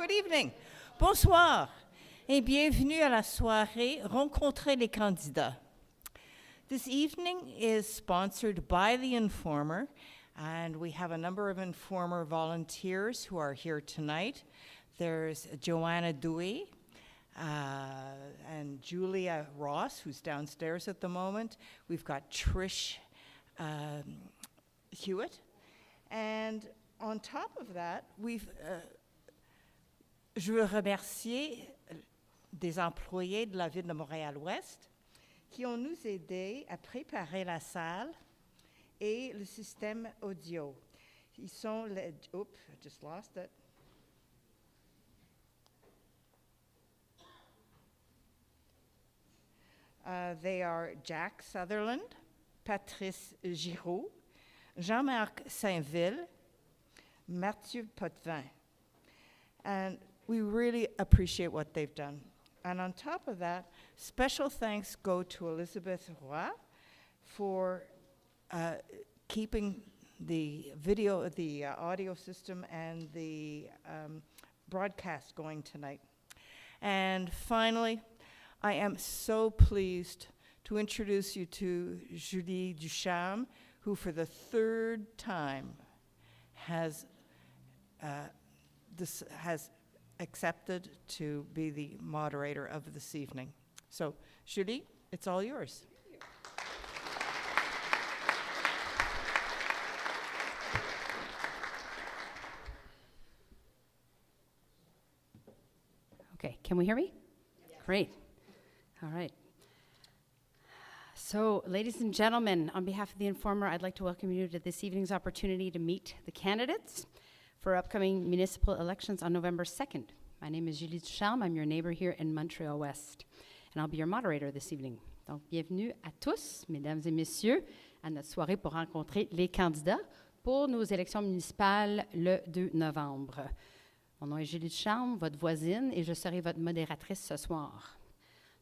Good evening. Bonsoir et bienvenue à la soirée Rencontrer les candidats. This evening is sponsored by the Informer, and we have a number of Informer volunteers who are here tonight. There's Joanna Dewey and Julia Ross, who's downstairs at the moment. We've got Trish Hewitt. And on top of that, je veux remercier des employés de la Ville de Montréal-Ouest qui ont nous aidés à préparer la salle et le système audio. Ils sont les... Oops, I just lost it. They are Jack Sutherland, Patrice Giraud, Jean-Marc Saint-Ville, Mathieu Potvin. And we really appreciate what they've done. And on top of that, special thanks go to Elizabeth Roy for keeping the video, the audio system and the broadcast going tonight. And finally, I am so pleased to introduce you to Julie Ducharme, who for the third time has accepted to be the moderator of this evening. So, Julie, it's all yours. Okay, can we hear me? Yes. Great. All right. So, ladies and gentlemen, on behalf of the Informer, I'd like to welcome you to this evening's opportunity to meet the candidates for upcoming municipal elections on November 2nd. My name is Julie Ducharme. I'm your neighbor here in Montreal West, and I'll be your moderator this evening. Donc, bienvenue à tous, mesdames et messieurs, à notre soirée pour rencontrer les candidats pour nos élections municipales le 2 novembre. Mon nom est Julie Ducharme, votre voisine, et je serai votre modératrice ce soir.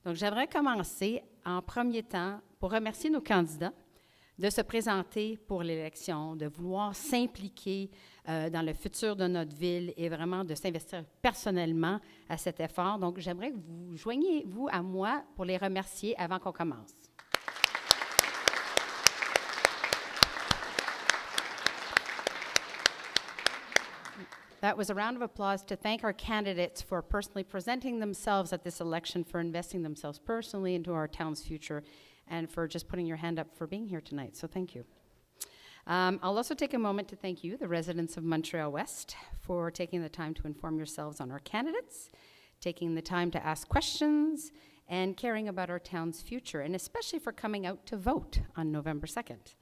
Donc, j'aimerais commencer en premier temps pour remercier nos candidats de se présenter pour l'élection, de vouloir s'impliquer dans le futur de notre ville et vraiment de s'investir personnellement à cet effort. Donc, j'aimerais que vous joigniez-vous à moi pour les remercier avant qu'on commence. That was a round of applause to thank our candidates for personally presenting themselves at this election, for investing themselves personally into our town's future, and for just putting your hand up for being here tonight. So thank you. I'll also take a moment to thank you, the residents of Montreal West, for taking the time to inform yourselves on our candidates, taking the time to ask questions, and caring about our town's future, and especially for coming out to vote on November 2nd.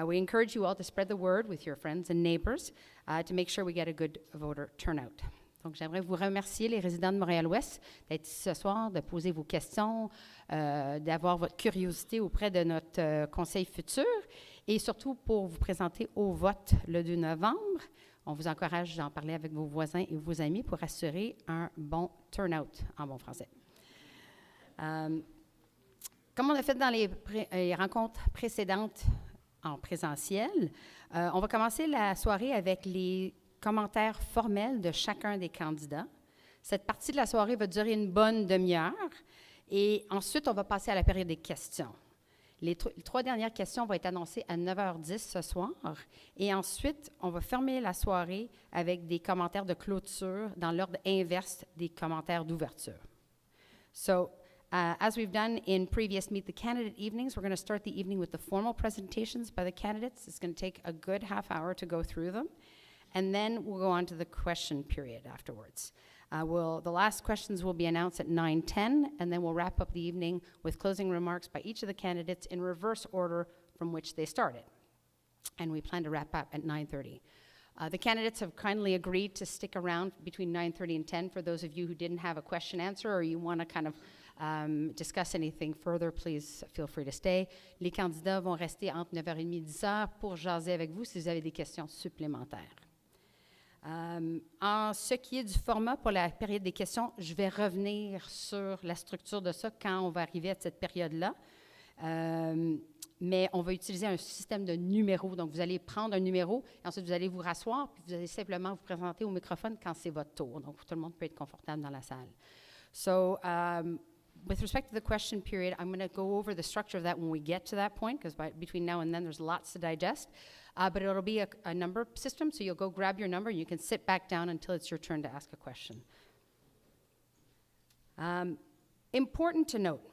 We encourage you all to spread the word with your friends and neighbors to make sure we get a good voter turnout. Donc, j'aimerais vous remercier, les résidents de Montréal-Ouest, d'être ici ce soir, de poser vos questions, d'avoir votre curiosité auprès de notre conseil futur et surtout pour vous présenter au vote le 2 novembre. On vous encourage d'en parler avec vos voisins et vos amis pour assurer un bon turnout en bon français. Comme on a fait dans les rencontres précédentes en présentiel, on va commencer la soirée avec les commentaires formels de chacun des candidats. Cette partie de la soirée va durer une bonne demi-heure et ensuite, on va passer à la période des questions. Les trois dernières questions vont être annoncées à 9h10 ce soir et ensuite, on va fermer la soirée avec des commentaires de clôture dans l'ordre inverse des commentaires d'ouverture. So, as we've done in previous Meet the Candidate evenings, we're going to start the evening with the formal presentations by the candidates. It's going to take a good half hour to go through them. And then we'll go on to the question period afterwards. The last questions will be announced at 9:10, and then we'll wrap up the evening with closing remarks by each of the candidates in reverse order from which they started. And we plan to wrap up at 9:30. The candidates have kindly agreed to stick around between 9:30 and 10. For those of you who didn't have a question answer or you want to kind of discuss anything further, please feel free to stay. Les candidats vont rester entre 9h30 et 10h pour jaser avec vous si vous avez des questions supplémentaires. En ce qui est du format pour la période des questions, je vais revenir sur la structure de ça quand on va arriver à cette période-là. mais on va utiliser un système de numéros. Donc, vous allez prendre un numéro, et ensuite, vous allez vous rasseoir, puis vous allez simplement vous présenter au microphone quand c'est votre tour. Donc, tout le monde peut être confortable dans la salle. So, with respect to the question period, I'm going to go over the structure of that when we get to that point, because between now and then, there's lots to digest. But it'll be a number system, so you'll go grab your number, and you can sit back down until it's your turn to ask a question. Important to note,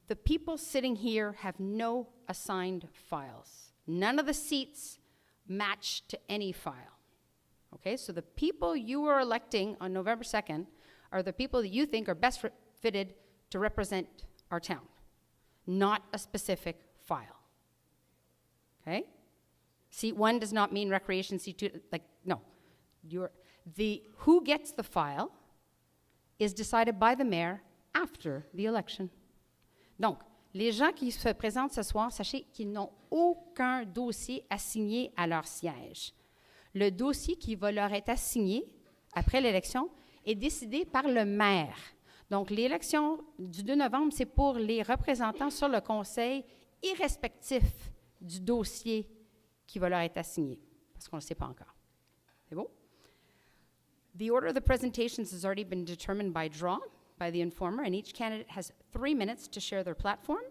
the people sitting here have no assigned files. None of the seats match to any file. Okay, so the people you are electing on November 2nd are the people that you think are best fitted to represent our town, not a specific file. Okay? Seat 1 does not mean recreation, seat 2, no. Who gets the file is decided by the mayor after the election. Donc, les gens qui se présentent ce soir, sachez qu'ils n'ont aucun dossier assigné à leur siège. Le dossier qui va leur être assigné après l'élection est décidé par le maire. Donc, l'élection du 2 novembre, c'est pour les représentants sur le conseil, irrespectif du dossier qui va leur être assigné, parce qu'on ne le sait pas encore. C'est bon? The order of the presentations has already been determined by draw by the informer, and each candidate has 3 minutes to share their platform.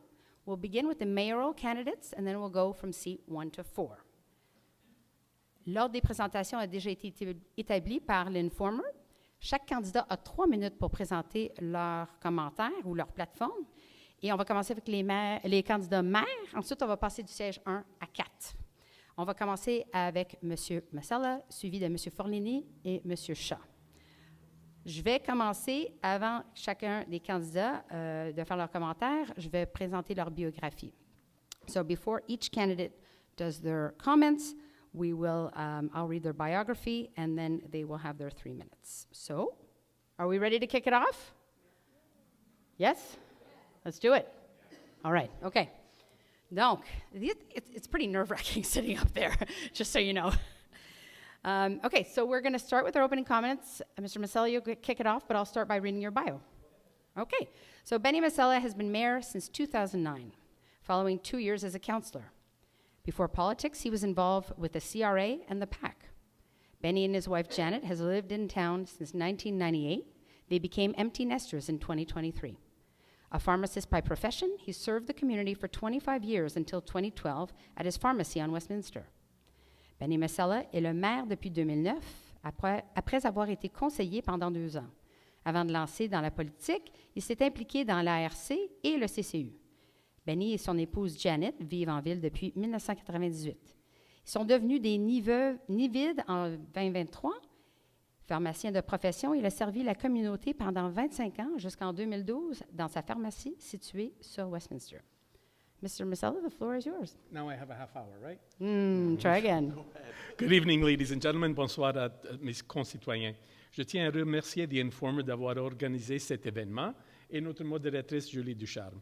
We'll begin with the mayoral candidates, and then we'll go from seat 1 to 4. L'ordre des présentations a déjà été établi par l'informer. Chaque candidat a 3 minutes pour présenter leurs commentaires ou leur plateforme. Et on va commencer avec les candidats maires. Ensuite, on va passer du siège 1 à 4. On va commencer avec M. Massala, suivi de M. Forlini et M. Shaw. Je vais commencer, avant chacun des candidats de faire leurs commentaires, je vais présenter leur biographie. So before each candidate does their comments, I'll read their biography, and then they will have their 3 minutes. So, are we ready to kick it off? Yes? Let's do it. All right, okay. Donc, it's pretty nerve-wracking sitting up there, just so you know. Okay, so we're going to start with our opening comments. Mr. Masella, you'll kick it off, but I'll start by reading your bio. Okay, so Benny Masella has been mayor since 2009, following 2 years as a councillor. Before politics, he was involved with the CRA and the PAC. Benny and his wife Janet has lived in town since 1998. They became empty nesters in 2023. A pharmacist by profession, he served the community for 25 years until 2012 at his pharmacy on Westminster. Benny Masella est le maire depuis 2009, après avoir été conseiller pendant 2 ans. Avant de lancer dans la politique, il s'est impliqué dans l'ARC et le CCU. Benny et son épouse Janet vivent en ville depuis 1998. Ils sont devenus des nivides en 2023. Pharmacien de profession, il a servi la communauté pendant 25 ans jusqu'en 2012 dans sa pharmacie située sur Westminster. Mr. Masella, the floor is yours. Now I have a half hour, right? Try again. Good evening, ladies and gentlemen. Bonsoir à mes concitoyens. Je tiens à remercier The Informer d'avoir organisé cet événement et notre modératrice Julie Ducharme.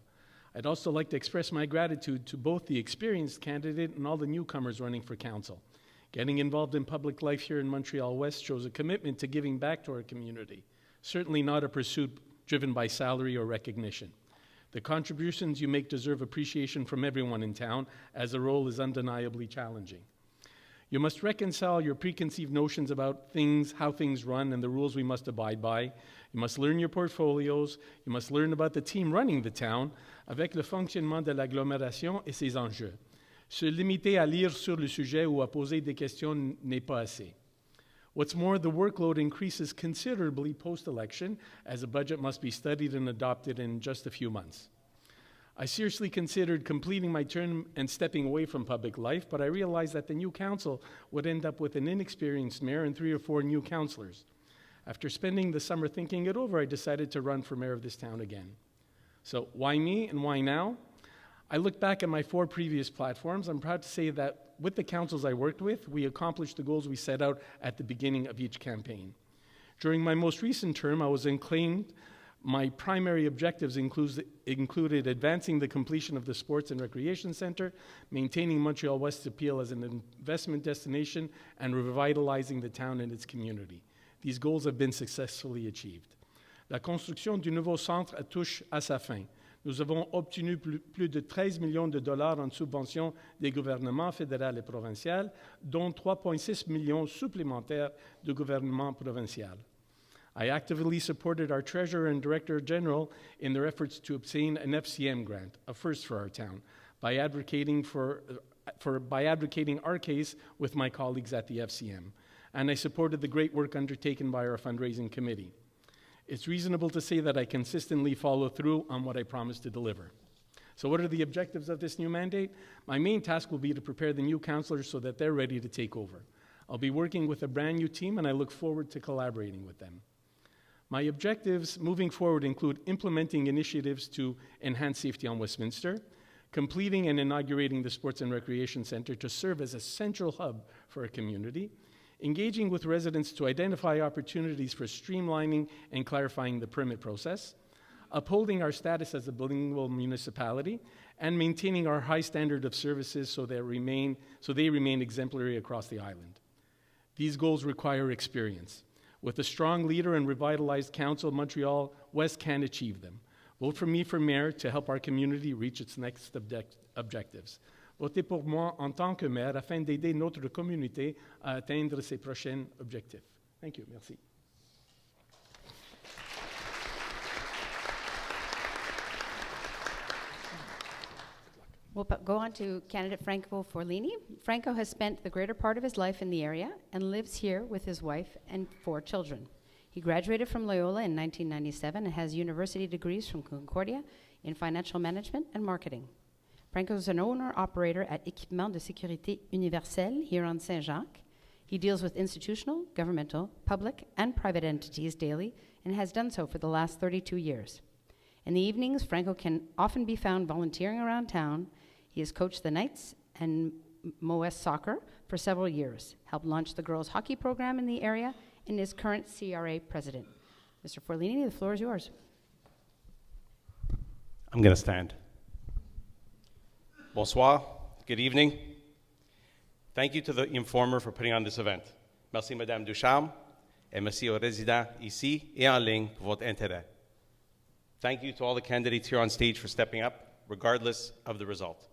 I'd also like to express my gratitude to both the experienced candidate and all the newcomers running for council. Getting involved in public life here in Montreal West shows a commitment to giving back to our community, certainly not a pursuit driven by salary or recognition. The contributions you make deserve appreciation from everyone in town, as the role is undeniably challenging. You must reconcile your preconceived notions about things, how things run, and the rules we must abide by. You must learn your portfolios. You must learn about the team running the town, avec le fonctionnement de l'agglomération et ses enjeux. Se limiter à lire sur le sujet ou à poser des questions n'est pas assez. What's more, the workload increases considerably post-election, as a budget must be studied and adopted in just a few months. I seriously considered completing my term and stepping away from public life, but I realized that the new council would end up with an inexperienced mayor and 3 or 4 new councillors. After spending the summer thinking it over, I decided to run for mayor of this town again. So why me and why now? I look back at my 4 previous platforms. I'm proud to say that with the councils I worked with, we accomplished the goals we set out at the beginning of each campaign. During my most recent term, I was acclaimed. My primary objectives included advancing the completion of the Sports and Recreation Centre, maintaining Montreal West's appeal as an investment destination, and revitalizing the town and its community. These goals have been successfully achieved. La construction du nouveau centre touche à sa fin. Nous avons obtenu plus de 13 millions de dollars en subventions des gouvernements fédéral et provincial, dont 3,6 millions supplémentaires du gouvernement provincial. I actively supported our Treasurer and Director General in their efforts to obtain an FCM grant, a first for our town, by advocating our case with my colleagues at the FCM. And I supported the great work undertaken by our fundraising committee. It's reasonable to say that I consistently follow through on what I promised to deliver. So what are the objectives of this new mandate? My main task will be to prepare the new councillors so that they're ready to take over. I'll be working with a brand new team, and I look forward to collaborating with them. My objectives moving forward include implementing initiatives to enhance safety on Westminster, completing and inaugurating the Sports and Recreation Centre to serve as a central hub for our community, engaging with residents to identify opportunities for streamlining and clarifying the permit process, upholding our status as a bilingual municipality, and maintaining our high standard of services so they remain exemplary across the island. These goals require experience. With a strong leader and revitalized council, Montreal West can achieve them. Vote for me for mayor to help our community reach its next objectives. Votez pour moi en tant que maire afin d'aider notre communauté à atteindre ses prochains objectifs. Thank you. Merci. We'll go on to candidate Franco Forlini. Franco has spent the greater part of his life in the area and lives here with his wife and 4 children. He graduated from Loyola in 1997 and has university degrees from Concordia in financial management and marketing. Franco is an owner-operator at Équipement de Sécurité Universelle here on Saint-Jacques. He deals with institutional, governmental, public, and private entities daily and has done so for the last 32 years. In the evenings, Franco can often be found volunteering around town. He has coached the Knights and MOS soccer for several years, helped launch the girls' hockey program in the area, and is current CRA president. Mr. Forlini, the floor is yours. I'm going to stand. Bonsoir, good evening. Thank you to the Informer for putting on this event. Merci Madame Ducharme, et merci aux résidents ici et en ligne pour votre intérêt. Thank you to all the candidates here on stage for stepping up, regardless of the result.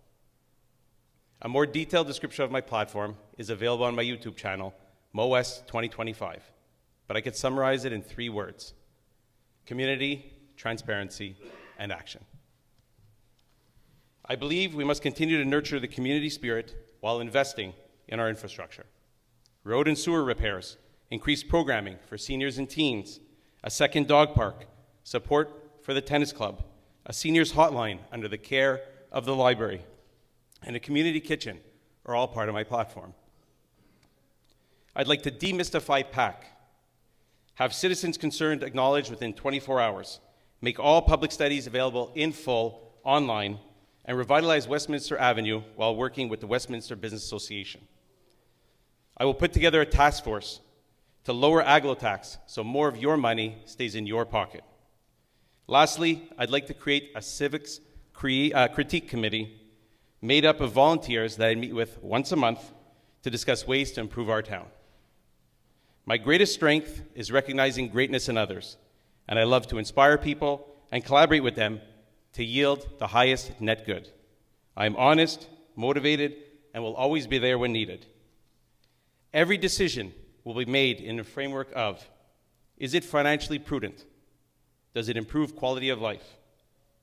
A more detailed description of my platform is available on my YouTube channel, MOS 2025, but I could summarize it in 3 words: community, transparency, and action. I believe we must continue to nurture the community spirit while investing in our infrastructure. Road and sewer repairs, increased programming for seniors and teens, a second dog park, support for the tennis club, a seniors hotline under the care of the library, and a community kitchen are all part of my platform. I'd like to demystify PAC, have citizens concerned acknowledged within 24 hours, make all public studies available in full online, and revitalize Westminster Avenue while working with the Westminster Business Association. I will put together a task force to lower aglo tax so more of your money stays in your pocket. Lastly, I'd like to create a civics critique committee made up of volunteers that I meet with once a month to discuss ways to improve our town. My greatest strength is recognizing greatness in others, and I love to inspire people and collaborate with them to yield the highest net good. I am honest, motivated, and will always be there when needed. Every decision will be made in a framework of, is it financially prudent? Does it improve quality of life?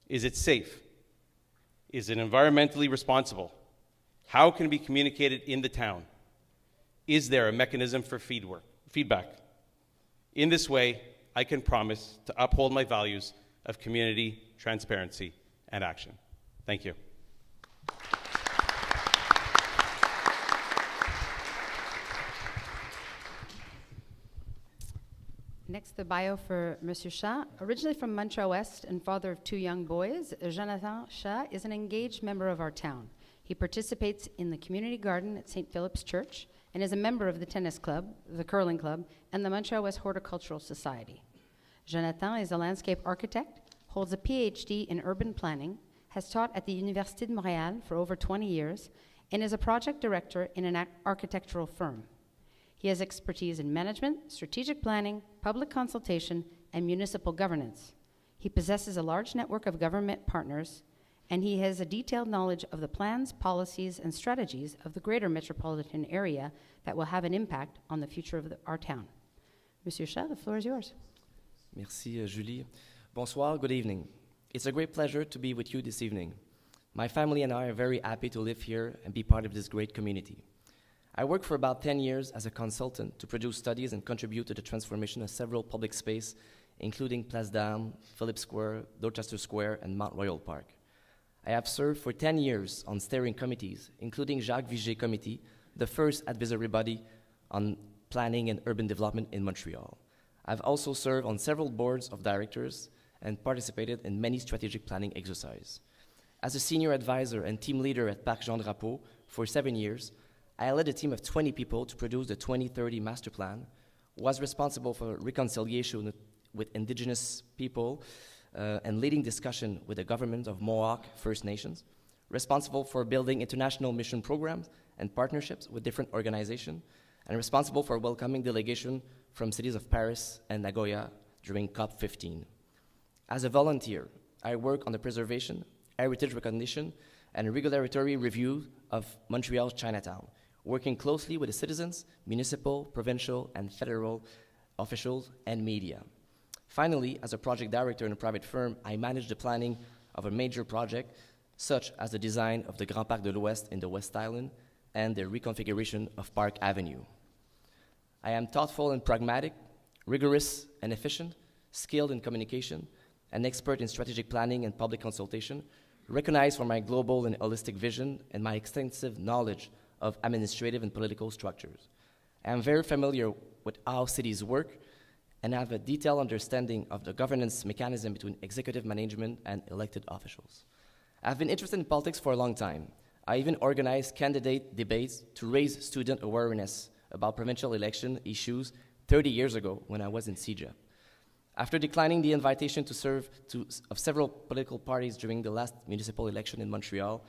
Is it safe? Is it environmentally responsible? How can it be communicated in the town? Is there a mechanism for feedback? In this way, I can promise to uphold my values of community, transparency, and action. Thank you. Next, the bio for Monsieur Shah. Originally from Montreal West and father of 2 young boys, Jonathan Shah is an engaged member of our town. He participates in the community garden at St. Philip's Church and is a member of the tennis club, the curling club, and the Montreal West Horticultural Society. Jonathan is a landscape architect, holds a PhD in urban planning, has taught at the Université de Montréal for over 20 years, and is a project director in an architectural firm. He has expertise in management, strategic planning, public consultation, and municipal governance. He possesses a large network of government partners, and he has a detailed knowledge of the plans, policies, and strategies of the greater metropolitan area that will have an impact on the future of our town. Monsieur Shah, the floor is yours. Merci, Julie. Bonsoir, good evening. It's a great pleasure to be with you this evening. My family and I are very happy to live here and be part of this great community. I worked for about 10 years as a consultant to produce studies and contribute to the transformation of several public spaces, including Place d'Armes, Phillips Square, Dorchester Square, and Mount Royal Park. I have served for 10 years on steering committees, including Jacques Vigée Committee, the first advisory body on planning and urban development in Montreal. I've also served on several boards of directors and participated in many strategic planning exercises. As a senior advisor and team leader at Parc Jean Drapeau for 7 years, I led a team of 20 people to produce the 2030 Master Plan, was responsible for reconciliation with Indigenous people and leading discussion with the government of Mohawk First Nations, responsible for building international mission programs and partnerships with different organizations, and responsible for welcoming delegation from cities of Paris and Nagoya during COP15. As a volunteer, I work on the preservation, heritage recognition, and regulatory review of Montreal's Chinatown, working closely with the citizens, municipal, provincial, and federal officials and media. Finally, as a project director in a private firm, I manage the planning of a major project, such as the design of the Grand Parc de l'Ouest in the West Island and the reconfiguration of Park Avenue. I am thoughtful and pragmatic, rigorous and efficient, skilled in communication, an expert in strategic planning and public consultation, recognized for my global and holistic vision and my extensive knowledge of administrative and political structures. I am very familiar with how cities work and have a detailed understanding of the governance mechanism between executive management and elected officials. I've been interested in politics for a long time. I even organized candidate debates to raise student awareness about provincial election issues 30 years ago when I was in CEGEP. After declining the invitation to serve of several political parties during the last municipal election in Montreal,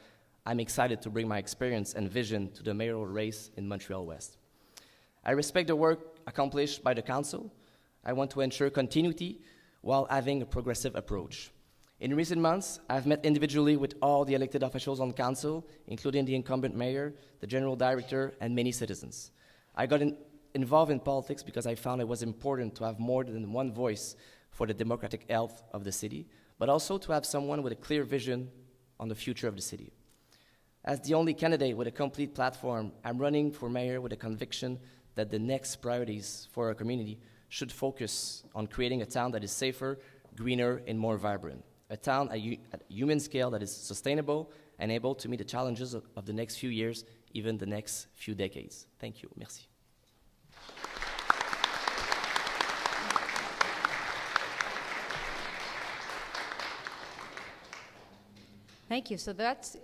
I'm excited to bring my experience and vision to the mayoral race in Montreal West. I respect the work accomplished by the council. I want to ensure continuity while having a progressive approach. In recent months, I've met individually with all the elected officials on council, including the incumbent mayor, the general director, and many citizens. I got involved in politics because I found it was important to have more than one voice for the democratic health of the city, but also to have someone with a clear vision on the future of the city. As the only candidate with a complete platform, I'm running for mayor with a conviction that the next priorities for our community should focus on creating a town that is safer, greener, and more vibrant. A town at human scale that is sustainable and able to meet the challenges of the next few years, even the next few decades. Thank you. Merci. Thank you. So that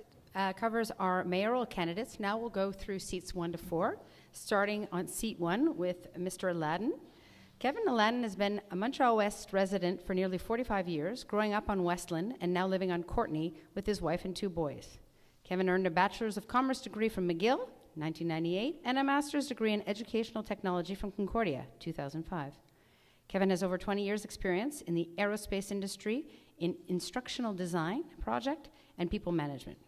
covers our mayoral candidates. Now we'll go through seats 1 to 4, starting on seat 1 with Mr. Aladdin. Kevin Aladdin has been a Montreal West resident for nearly 45 years, growing up on Westland and now living on Courtney with his wife and 2 boys. Kevin earned a Bachelor's of Commerce degree from McGill, 1998, and a Master's degree in Educational Technology from Concordia, 2005. Kevin has over 20 years' experience in the aerospace industry in instructional design, project, and people management,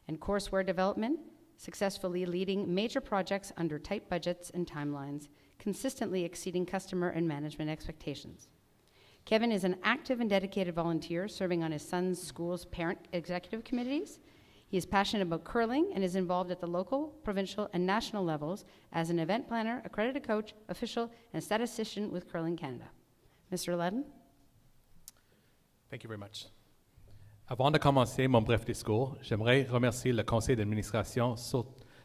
and courseware development, successfully leading major projects under tight budgets and timelines, consistently exceeding customer and management expectations. Kevin is an active and dedicated volunteer serving on his son's school's parent executive committees. He is passionate about curling and is involved at the local, provincial, and national levels as an event planner, accredited coach, official, and statistician with Curling Canada. Mr. Aladdin? Thank you very much. Avant de commencer mon bref discours, j'aimerais remercier le conseil d'administration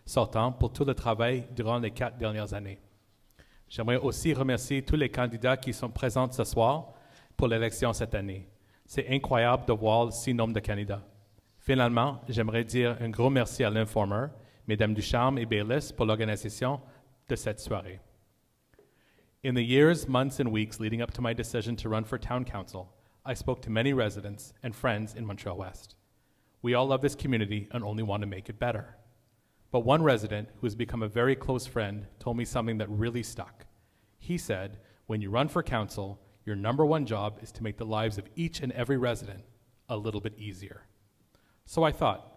sortant pour tout le travail durant les 4 dernières années. J'aimerais aussi remercier tous les candidats qui sont présents ce soir pour l'élection cette année. C'est incroyable de voir le si nombre de candidats. Finalement, j'aimerais dire un gros merci à l'Informer, Mesdames Ducharme et Baylis pour l'organisation de cette soirée. In the years, months, and weeks leading up to my decision to run for town council, I spoke to many residents and friends in Montreal West. We all love this community and only want to make it better. But one resident who has become a very close friend told me something that really stuck. He said, when you run for council, Your number one job is to make the lives of each and every resident a little bit easier. So I thought,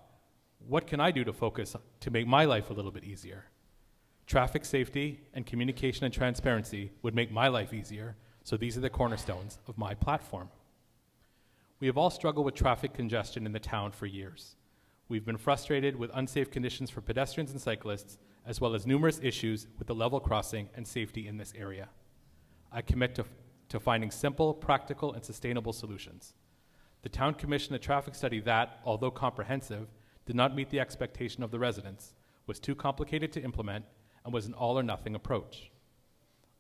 what can I do to focus to make my life a little bit easier? Traffic safety and communication and transparency would make my life easier, so these are the cornerstones of my platform. We have all struggled with traffic congestion in the town for years. We've been frustrated with unsafe conditions for pedestrians and cyclists, as well as numerous issues with the level crossing and safety in this area. I commit to finding simple, practical, and sustainable solutions. The town commissioned a traffic study that, although comprehensive, did not meet the expectation of the residents, was too complicated to implement, and was an all-or-nothing approach.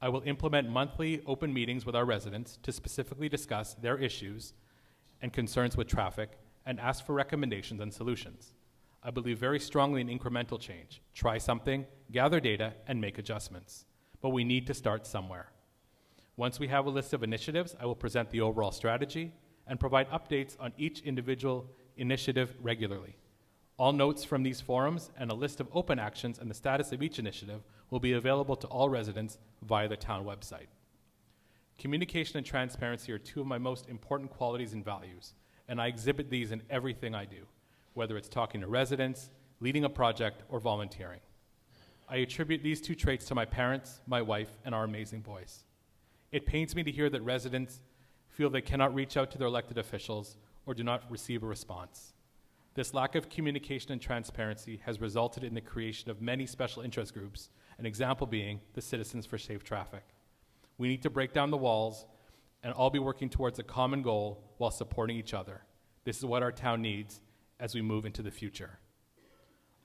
I will implement monthly open meetings with our residents to specifically discuss their issues and concerns with traffic and ask for recommendations and solutions. I believe very strongly in incremental change. Try something, gather data, and make adjustments. But we need to start somewhere. Once we have a list of initiatives, I will present the overall strategy and provide updates on each individual initiative regularly. All notes from these forums and a list of open actions and the status of each initiative will be available to all residents via the town website. Communication and transparency are two of my most important qualities and values, and I exhibit these in everything I do, whether it's talking to residents, leading a project, or volunteering. I attribute these two traits to my parents, my wife, and our amazing boys. It pains me to hear that residents feel they cannot reach out to their elected officials or do not receive a response. This lack of communication and transparency has resulted in the creation of many special interest groups, an example being the Citizens for Safe Traffic. We need to break down the walls and all be working towards a common goal while supporting each other. This is what our town needs as we move into the future.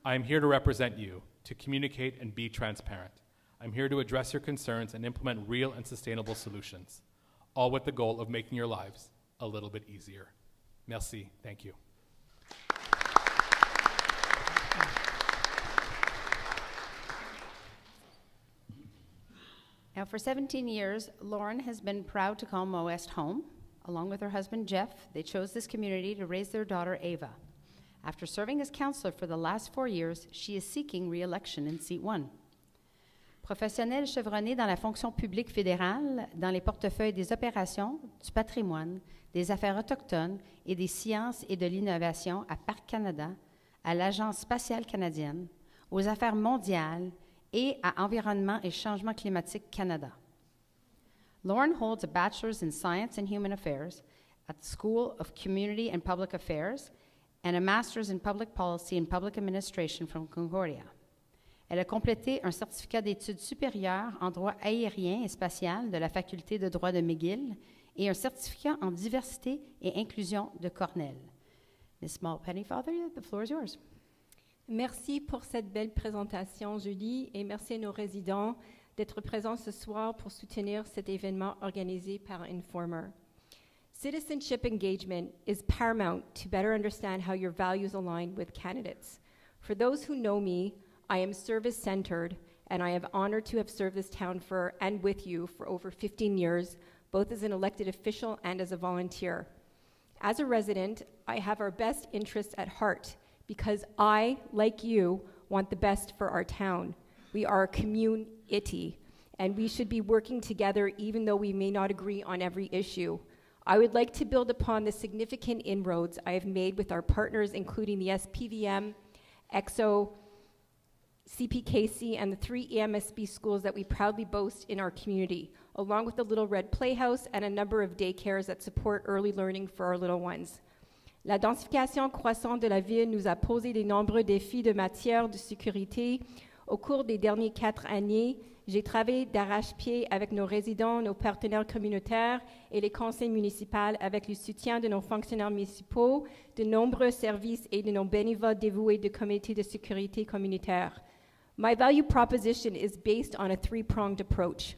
I am here to represent you, to communicate and be transparent. I'm here to address your concerns and implement real and sustainable solutions, all with the goal of making your lives a little bit easier. Merci. Thank you. Now, for 17 years, Lauren has been proud to call Mo West home. Along with her husband, Jeff, they chose this community to raise their daughter, Ava. After serving as counselor for the last 4 years, she is seeking re-election in Seat 1. Professionnelle chevronnée dans la fonction publique fédérale, dans les portefeuilles des opérations, du patrimoine, des affaires autochtones et des sciences et de l'innovation à Parc Canada, à l'Agence spatiale canadienne, aux affaires mondiales et à Environnement et Changement climatique Canada. Lauren holds a bachelor's in Science and Human Affairs at the School of Community and Public Affairs and a master's in Public Policy and Public Administration from Concordia. Elle a complété un certificat d'études supérieures en droit aérien et spatial de la Faculté de droit de McGill et un certificat en diversité et inclusion de Cornell. Ms. Small-Pennyfather, the floor is yours. Merci pour cette belle présentation, Julie, et merci à nos résidents d'être présents ce soir pour soutenir cet événement organisé par Informer. Citizenship engagement is paramount to better understand how your values align with candidates. For those who know me, I am service-centered, and I am honored to have served this town and with you for over 15 years, both as an elected official and as a volunteer. As a resident, I have our best interests at heart because I, like you, want the best for our town. We are a community, and we should be working together even though we may not agree on every issue. I would like to build upon the significant inroads I have made with our partners, including the SPVM, EXO, CPKC, and the 3 EMSB schools that we proudly boast in our community, along with the Little Red Playhouse and a number of daycares that support early learning for our little ones. La densification croissante de la ville nous a posé de nombreux défis de matière de sécurité. Au cours des dernières 4 années, j'ai travaillé d'arrache-pied avec nos résidents, nos partenaires communautaires et les conseils municipaux avec le soutien de nos fonctionnaires municipaux, de nombreux services et de nos bénévoles dévoués du comité de sécurité communautaire. My value proposition is based on a 3-pronged approach.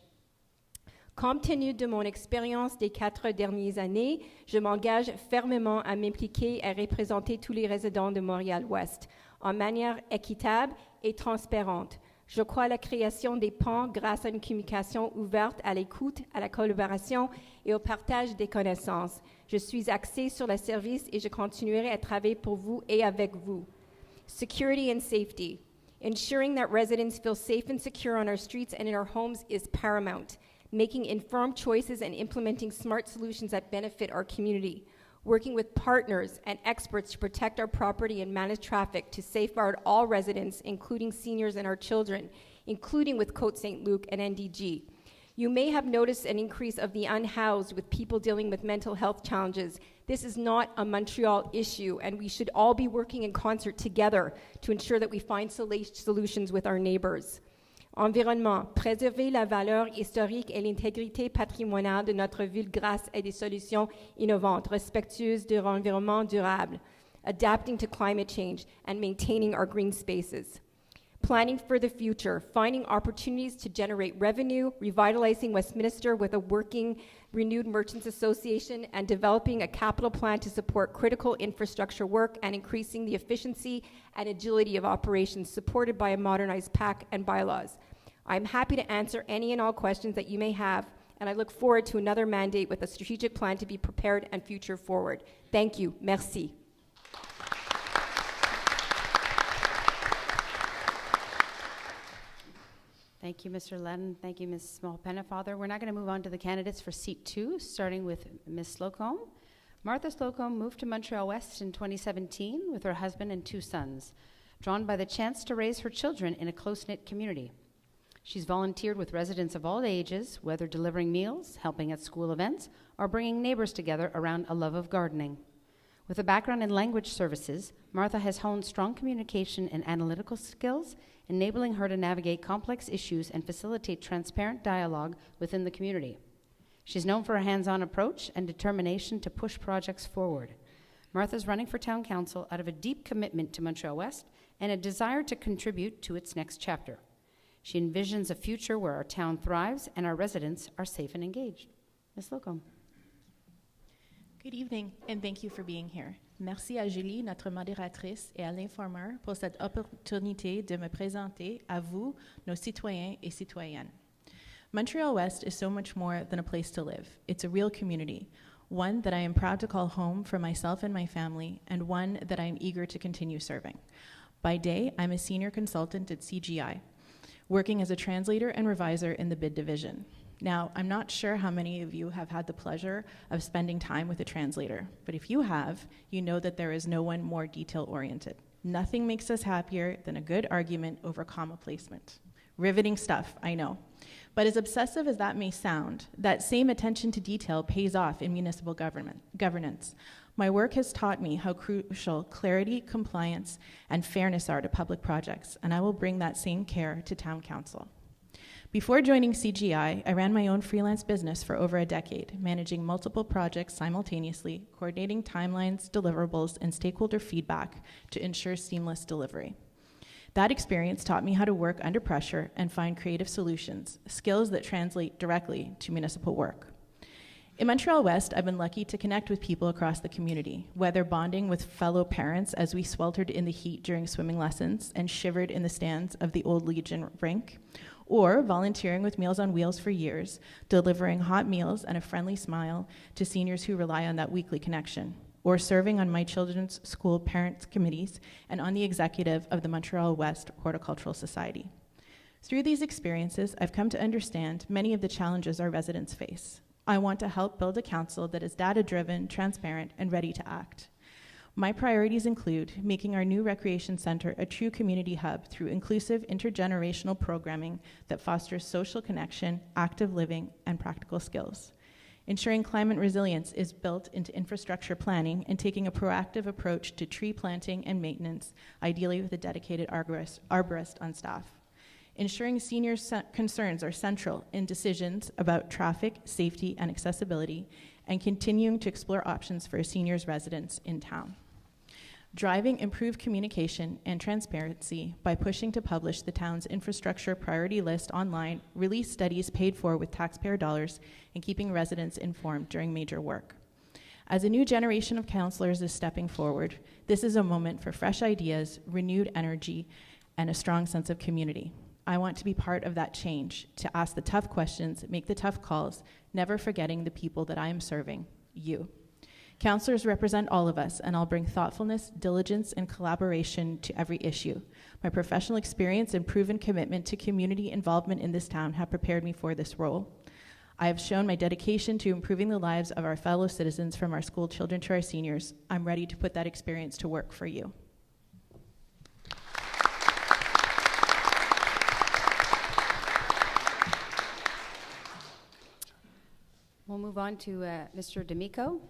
Compte tenu de mon expérience des 4 dernières années, je m'engage fermement à m'impliquer et à représenter tous les résidents de Montréal-Ouest en manière équitable et transparente. Je crois à la création des ponts grâce à une communication ouverte à l'écoute, à la collaboration et au partage des connaissances. Je suis axée sur le service et je continuerai à travailler pour vous et avec vous. Security and safety. Ensuring that residents feel safe and secure on our streets and in our homes is paramount. making informed choices and implementing smart solutions that benefit our community, working with partners and experts to protect our property and manage traffic to safeguard all residents, including seniors and our children, including with Côte Saint-Luc and NDG. You may have noticed an increase of the unhoused with people dealing with mental health challenges. This is not a Montreal issue, and we should all be working in concert together to ensure that we find solutions with our neighbors. Environnement, préserver la valeur historique et l'intégrité patrimoniale de notre ville grâce à des solutions innovantes, respectueuses de l'environnement durable, adapting to climate change, and maintaining our green spaces. Planning for the future, finding opportunities to generate revenue, revitalizing Westminster with a working, renewed Merchants Association, and developing a capital plan to support critical infrastructure work and increasing the efficiency and agility of operations supported by a modernized PAC and bylaws. I'm happy to answer any and all questions that you may have, and I look forward to another mandate with a strategic plan to be prepared and future forward. Thank you. Merci. Thank you, Mr. Ledden. Thank you, Ms. Small-Pennefather. We're now going to move on to the candidates for seat 2, starting with Ms. Slocum. Martha Slocum moved to Montreal West in 2017 with her husband and 2 sons, drawn by the chance to raise her children in a close-knit community. She's volunteered with residents of all ages, whether delivering meals, helping at school events, or bringing neighbors together around a love of gardening. With a background in language services, Martha has honed strong communication and analytical skills, enabling her to navigate complex issues and facilitate transparent dialogue within the community. She's known for a hands-on approach and determination to push projects forward. Martha's running for town council out of a deep commitment to Montreal West and a desire to contribute to its next chapter. She envisions a future where our town thrives and our residents are safe and engaged. Ms. Slocum. Good evening, and thank you for being here. Merci à Julie, notre modératrice, et à l'informeur pour cette opportunité de me présenter à vous, nos citoyens et citoyennes. Montreal West is so much more than a place to live. It's a real community, one that I am proud to call home for myself and my family, and one that I am eager to continue serving. By day, I'm a senior consultant at CGI, working as a translator and reviser in the bid division. Now, I'm not sure how many of you have had the pleasure of spending time with a translator, but if you have, you know that there is no one more detail-oriented. Nothing makes us happier than a good argument over comma placement. Riveting stuff, I know. But as obsessive as that may sound, that same attention to detail pays off in municipal governance. My work has taught me how crucial clarity, compliance, and fairness are to public projects, and I will bring that same care to town council. Before joining CGI, I ran my own freelance business for over a decade, managing multiple projects simultaneously, coordinating timelines, deliverables, and stakeholder feedback to ensure seamless delivery. That experience taught me how to work under pressure and find creative solutions, skills that translate directly to municipal work. In Montreal West, I've been lucky to connect with people across the community, whether bonding with fellow parents as we sweltered in the heat during swimming lessons and shivered in the stands of the old Legion rink, or volunteering with Meals on Wheels for years, delivering hot meals and a friendly smile to seniors who rely on that weekly connection, or serving on my children's school parents' committees and on the executive of the Montreal West Horticultural Society. Through these experiences, I've come to understand many of the challenges our residents face. I want to help build a council that is data-driven, transparent, and ready to act. My priorities include making our new recreation center a true community hub through inclusive intergenerational programming that fosters social connection, active living, and practical skills. Ensuring climate resilience is built into infrastructure planning and taking a proactive approach to tree planting and maintenance, ideally with a dedicated arborist on staff. Ensuring seniors' concerns are central in decisions about traffic, safety, and accessibility, and continuing to explore options for seniors' residents in town. Driving improved communication and transparency by pushing to publish the town's infrastructure priority list online, release studies paid for with taxpayer dollars, and keeping residents informed during major work. As a new generation of councillors is stepping forward, this is a moment for fresh ideas, renewed energy, and a strong sense of community. I want to be part of that change, to ask the tough questions, make the tough calls, never forgetting the people that I am serving, you. Councillors represent all of us, and I'll bring thoughtfulness, diligence, and collaboration to every issue. My professional experience and proven commitment to community involvement in this town have prepared me for this role. I have shown my dedication to improving the lives of our fellow citizens, from our school children to our seniors. I'm ready to put that experience to work for you. We'll move on to Mr. D'Amico,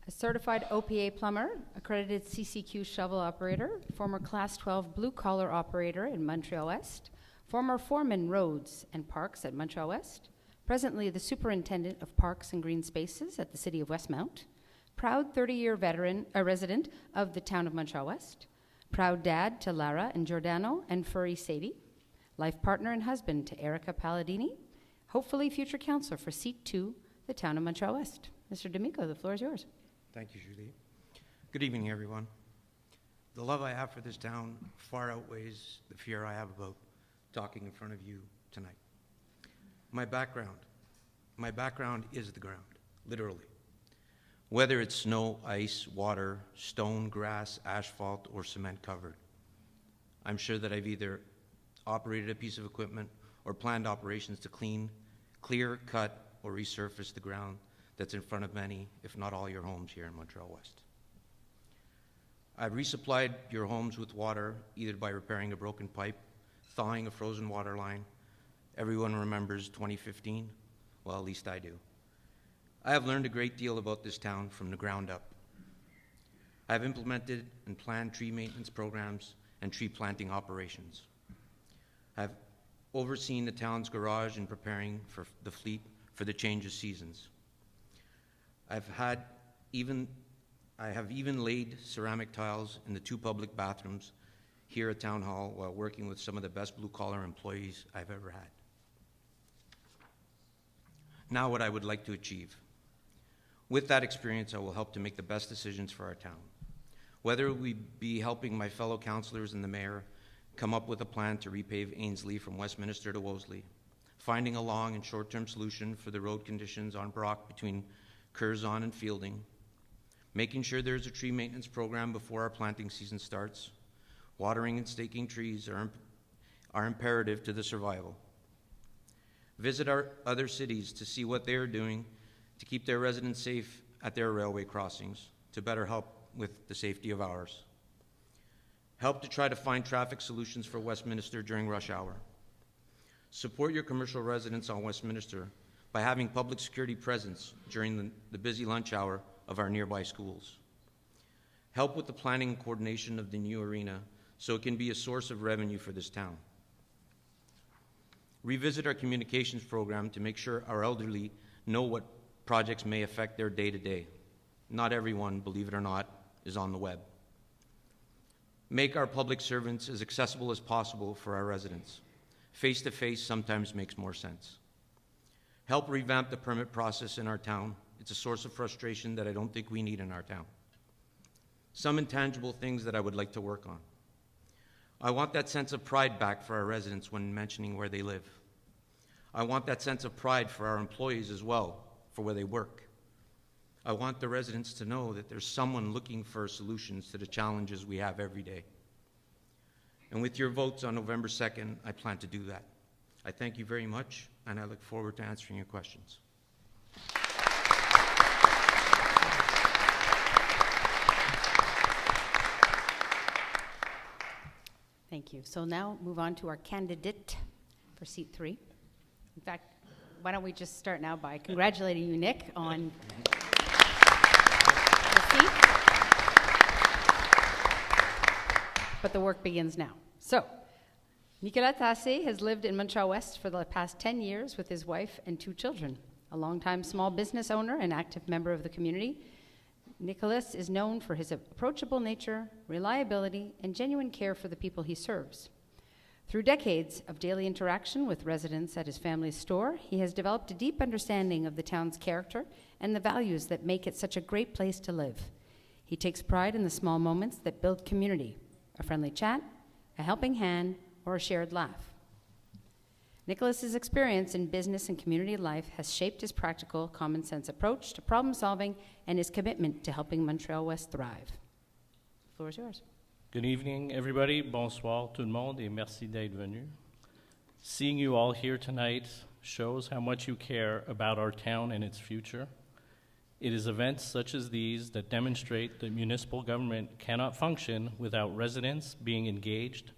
a certified OPA plumber, accredited CCQ shovel operator, former Class 12 blue-collar operator in Montreal West, former foreman roads and parks at Montreal West, presently the superintendent of parks and green spaces at the city of Westmount, proud 30-year resident of the town of Montreal West, proud dad to Lara and Giordano and furry Sadie, life partner and husband to Erica Palladini, hopefully future councillor for Seat 2, the town of Montreal West. Mr. D'Amico, the floor is yours. Thank you, Julie. Good evening, everyone. The love I have for this town far outweighs the fear I have about talking in front of you tonight. My background is the ground, literally. Whether it's snow, ice, water, stone, grass, asphalt, or cement covered. I'm sure that I've either operated a piece of equipment or planned operations to clear, cut, or resurface the ground that's in front of many, if not all, your homes here in Montreal West. I've resupplied your homes with water, either by repairing a broken pipe, thawing a frozen water line. Everyone remembers 2015? Well, at least I do. I have learned a great deal about this town from the ground up. I have implemented and planned tree maintenance programs and tree planting operations. I've overseen the town's garage and preparing for the fleet for the change of seasons. I have even laid ceramic tiles in the 2 public bathrooms here at Town Hall while working with some of the best blue-collar employees I've ever had. Now what I would like to achieve. With that experience, I will help to make the best decisions for our town. Whether we be helping my fellow councillors and the mayor come up with a plan to repave Ainslie from Westminster to Wolseley, finding a long and short-term solution for the road conditions on Brock between Curzon and Fielding, making sure there's a tree maintenance program before our planting season starts. Watering and staking trees are imperative to the survival. Visit our other cities to see what they are doing to keep their residents safe at their railway crossings, to better help with the safety of ours. Help to try to find traffic solutions for Westminster during rush hour. Support your commercial residents on Westminster by having public security presence during the busy lunch hour of our nearby schools. Help with the planning and coordination of the new arena so it can be a source of revenue for this town. Revisit our communications program to make sure our elderly know what projects may affect their day-to-day. Not everyone, believe it or not, is on the web. Make our public servants as accessible as possible for our residents. Face-to-face sometimes makes more sense. Help revamp the permit process in our town. It's a source of frustration that I don't think we need in our town. Some intangible things that I would like to work on. I want that sense of pride back for our residents when mentioning where they live. I want that sense of pride for our employees as well, for where they work. I want the residents to know that there's someone looking for solutions to the challenges we have every day. And with your votes on November 2nd, I plan to do that. I thank you very much, and I look forward to answering your questions. Thank you. So now move on to our candidate for seat 3. In fact, why don't we just start now by congratulating you, Nick, on the seat. But the work begins now. So, Nicolas Tassé has lived in Montreal West for the past 10 years with his wife and 2 children. A longtime small business owner and active member of the community, Nicolas is known for his approachable nature, reliability, and genuine care for the people he serves. Through decades of daily interaction with residents at his family's store, he has developed a deep understanding of the town's character and the values that make it such a great place to live. He takes pride in the small moments that build community, a friendly chat, a helping hand, or a shared laugh. Nicholas's experience in business and community life has shaped his practical, common-sense approach to problem-solving and his commitment to helping Montreal West thrive. The floor is yours. Good evening, everybody. Bonsoir tout le monde et merci d'être venu. Seeing you all here tonight shows how much you care about our town and its future. It is events such as these that demonstrate that municipal government cannot function without residents being engaged,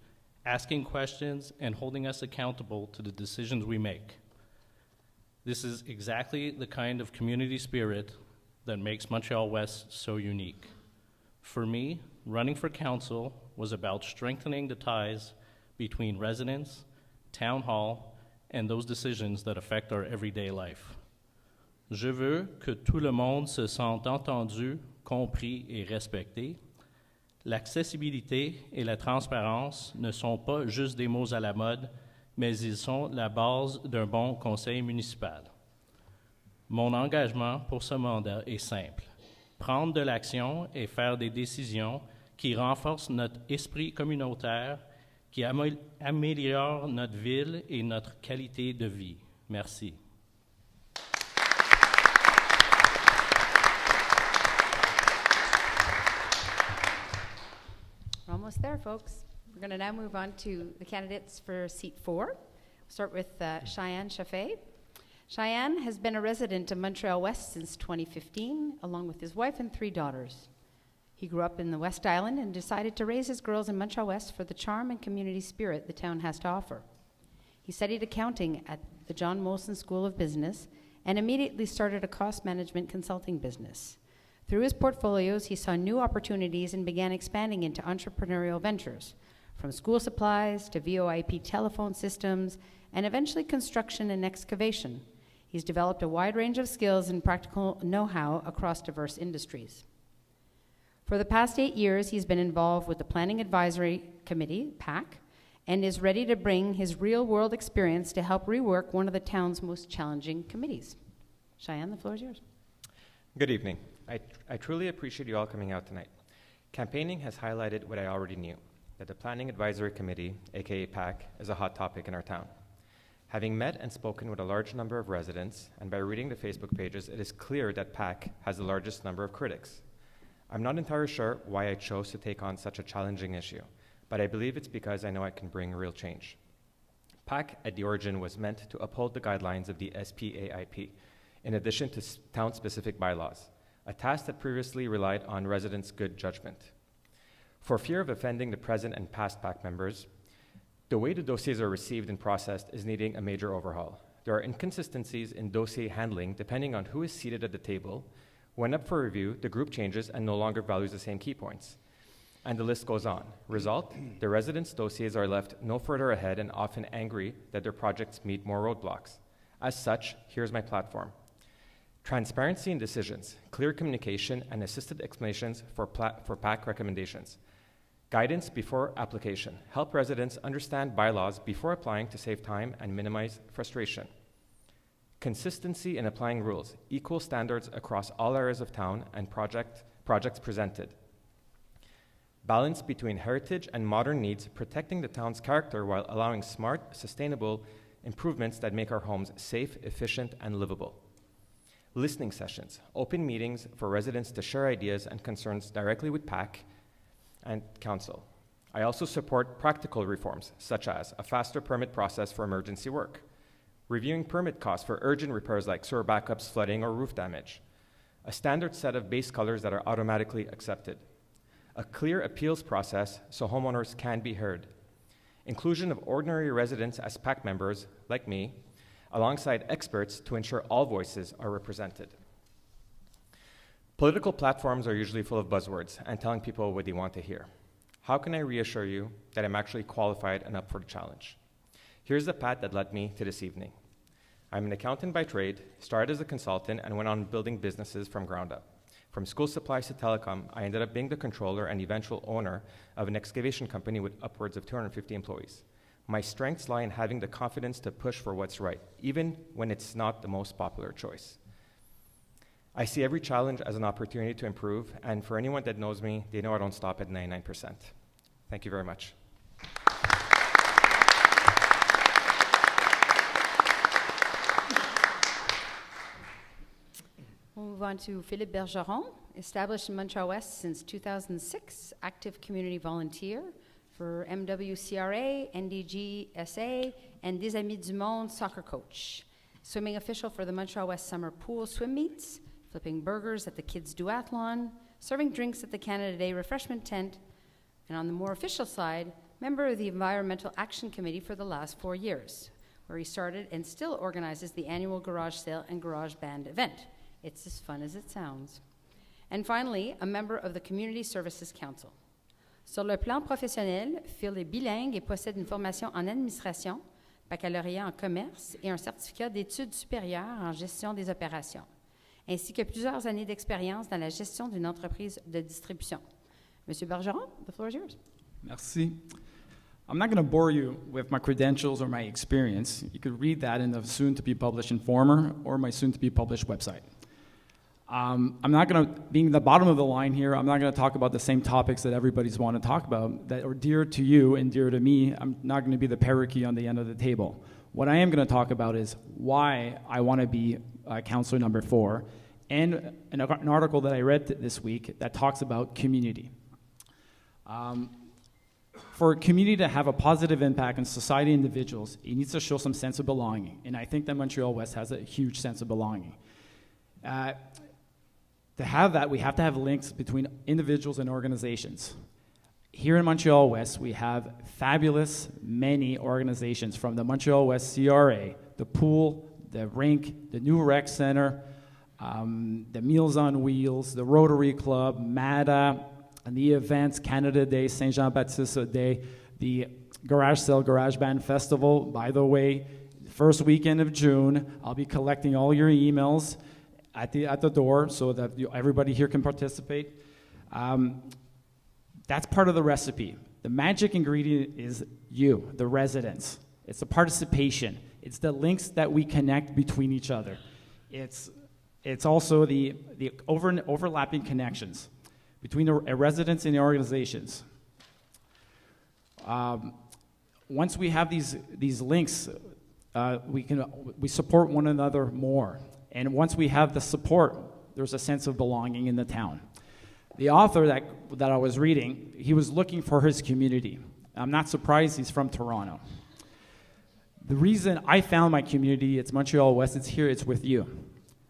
asking questions, and holding us accountable to the decisions we make. This is exactly the kind of community spirit that makes Montreal West so unique. For me, running for council was about strengthening the ties between residents, town hall, and those decisions that affect our everyday life. Je veux que tout le monde se sente entendu, compris et respecté. L'accessibilité et la transparence ne sont pas juste des mots à la mode, mais ils sont la base d'un bon conseil municipal. Mon engagement pour ce mandat est simple: prendre de l'action et faire des décisions qui renforcent notre esprit communautaire, qui améliorent notre ville et notre qualité de vie. Merci. We're almost there, folks. We're going to now move on to the candidates for seat 4. We'll start with Cheyenne Chaffee. Cheyenne has been a resident of Montreal West since 2015, along with his wife and 3 daughters. He grew up in the West Island and decided to raise his girls in Montreal West for the charm and community spirit the town has to offer. He studied accounting at the John Molson School of Business and immediately started a cost management consulting business. Through his portfolios, he saw new opportunities and began expanding into entrepreneurial ventures, from school supplies to VoIP telephone systems, and eventually construction and excavation. He's developed a wide range of skills and practical know-how across diverse industries. For the past 8 years, he's been involved with the Planning Advisory Committee, PAC, and is ready to bring his real-world experience to help rework one of the town's most challenging committees. Cheyenne, the floor is yours. Good evening. I truly appreciate you all coming out tonight. Campaigning has highlighted what I already knew, that the Planning Advisory Committee, aka PAC, is a hot topic in our town. Having met and spoken with a large number of residents, and by reading the Facebook pages, it is clear that PAC has the largest number of critics. I'm not entirely sure why I chose to take on such a challenging issue, but I believe it's because I know I can bring real change. PAC at the origin was meant to uphold the guidelines of the SPAIP, in addition to town-specific bylaws, a task that previously relied on residents' good judgment. For fear of offending the present and past PAC members, the way the dossiers are received and processed is needing a major overhaul. There are inconsistencies in dossier handling depending on who is seated at the table. When up for review, the group changes and no longer values the same key points. And the list goes on. Result, the residents' dossiers are left no further ahead and often angry that their projects meet more roadblocks. As such, here's my platform. Transparency in decisions, clear communication, and assisted explanations for PAC recommendations. Guidance before application. Help residents understand bylaws before applying to save time and minimize frustration. Consistency in applying rules. Equal standards across all areas of town and projects presented. Balance between heritage and modern needs, protecting the town's character while allowing smart, sustainable improvements that make our homes safe, efficient, and livable. Listening sessions. Open meetings for residents to share ideas and concerns directly with PAC and Council. I also support practical reforms, such as a faster permit process for emergency work, reviewing permit costs for urgent repairs like sewer backups, flooding, or roof damage, a standard set of base colors that are automatically accepted, a clear appeals process so homeowners can be heard, inclusion of ordinary residents as PAC members, like me, alongside experts to ensure all voices are represented. Political platforms are usually full of buzzwords and telling people what they want to hear. How can I reassure you that I'm actually qualified and up for the challenge? Here's the path that led me to this evening. I'm an accountant by trade, started as a consultant, and went on building businesses from ground up. From school supplies to telecom, I ended up being the controller and eventual owner of an excavation company with upwards of 250 employees. My strengths lie in having the confidence to push for what's right, even when it's not the most popular choice. I see every challenge as an opportunity to improve, and for anyone that knows me, they know I don't stop at 99%. Thank you very much. We'll move on to Philippe Bergeron, established in Montreal West since 2006, active community volunteer, For MWCRA, NDGSA, and Des Amis du Monde soccer coach. Swimming official for the Montreal West Summer Pool swim meets, flipping burgers at the Kids Duathlon, serving drinks at the Canada Day refreshment tent, and on the more official side, member of the Environmental Action Committee for the last 4 years, where he started and still organizes the annual garage sale and garage band event. It's as fun as it sounds. And finally, a member of the Community Services Council. Sur le plan professionnel, Phil est bilingue et possède une formation en administration, baccalauréat en commerce et un certificat d'études supérieures en gestion des opérations, ainsi que plusieurs années d'expérience dans la gestion d'une entreprise de distribution. Monsieur Bergeron, the floor is yours. Merci. I'm not going to bore you with my credentials or my experience. You could read that in the soon-to-be-published Informer or my soon-to-be-published website. I'm not going to, being the bottom of the line here, I'm not going to talk about the same topics that everybody's want to talk about that are dear to you and dear to me. I'm not going to be the parakeet on the end of the table. What I am going to talk about is why I want to be counselor number 4 and an article that I read this week that talks about community. For a community to have a positive impact on society and individuals, it needs to show some sense of belonging. And I think that Montreal West has a huge sense of belonging. To have that, we have to have links between individuals and organizations. Here in Montreal West, we have fabulous many organizations from the Montreal West CRA, the pool, the rink, the new rec center, the Meals on Wheels, the Rotary Club, MADA, and the events, Canada Day, Saint Jean-Baptiste Day, the Garage Sale, Garage Band Festival. By the way, first weekend of June, I'll be collecting all your emails at the door so that everybody here can participate. That's part of the recipe. The magic ingredient is you, the residents. It's the participation. It's the links that we connect between each other. It's also the overlapping connections between the residents and the organizations. Once we have these links, we support one another more. And once we have the support, there's a sense of belonging in the town. The author that I was reading, he was looking for his community. I'm not surprised he's from Toronto. The reason I found my community, it's Montreal West, it's here, it's with you.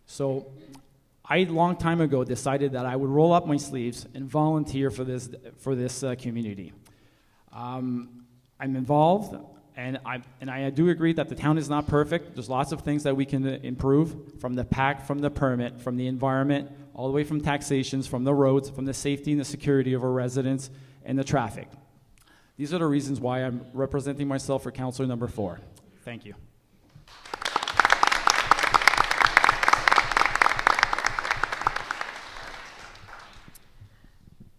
So I, a long time ago, decided that I would roll up my sleeves and volunteer for this community. I'm involved, and I do agree that the town is not perfect. There's lots of things that we can improve, from the PAC, from the permit, from the environment, all the way from taxations, from the roads, from the safety and the security of our residents, and the traffic. These are the reasons why I'm representing myself for Councillor number 4. Thank you.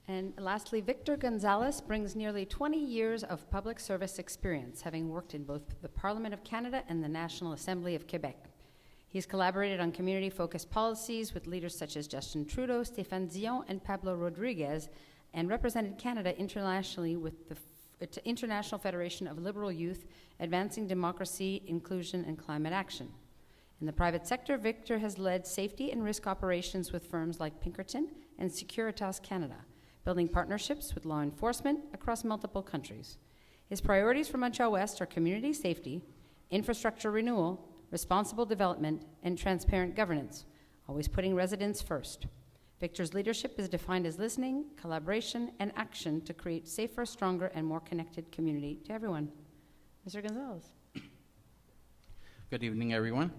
And lastly, Victor Gonzalez brings nearly 20 years of public service experience, having worked in both the Parliament of Canada and the National Assembly of Quebec. He's collaborated on community-focused policies with leaders such as Justin Trudeau, Stéphane Dion, and Pablo Rodriguez, and represented Canada internationally with the International Federation of Liberal Youth, advancing democracy, inclusion, and climate action. In the private sector, Victor has led safety and risk operations with firms like Pinkerton and Securitas Canada, building partnerships with law enforcement across multiple countries. His priorities for Montreal West are community safety, infrastructure renewal, responsible development, and transparent governance, always putting residents first. Victor's leadership is defined as listening, collaboration, and action to create safer, stronger, and more connected community to everyone. Mr. Gonzalez. Good evening, everyone.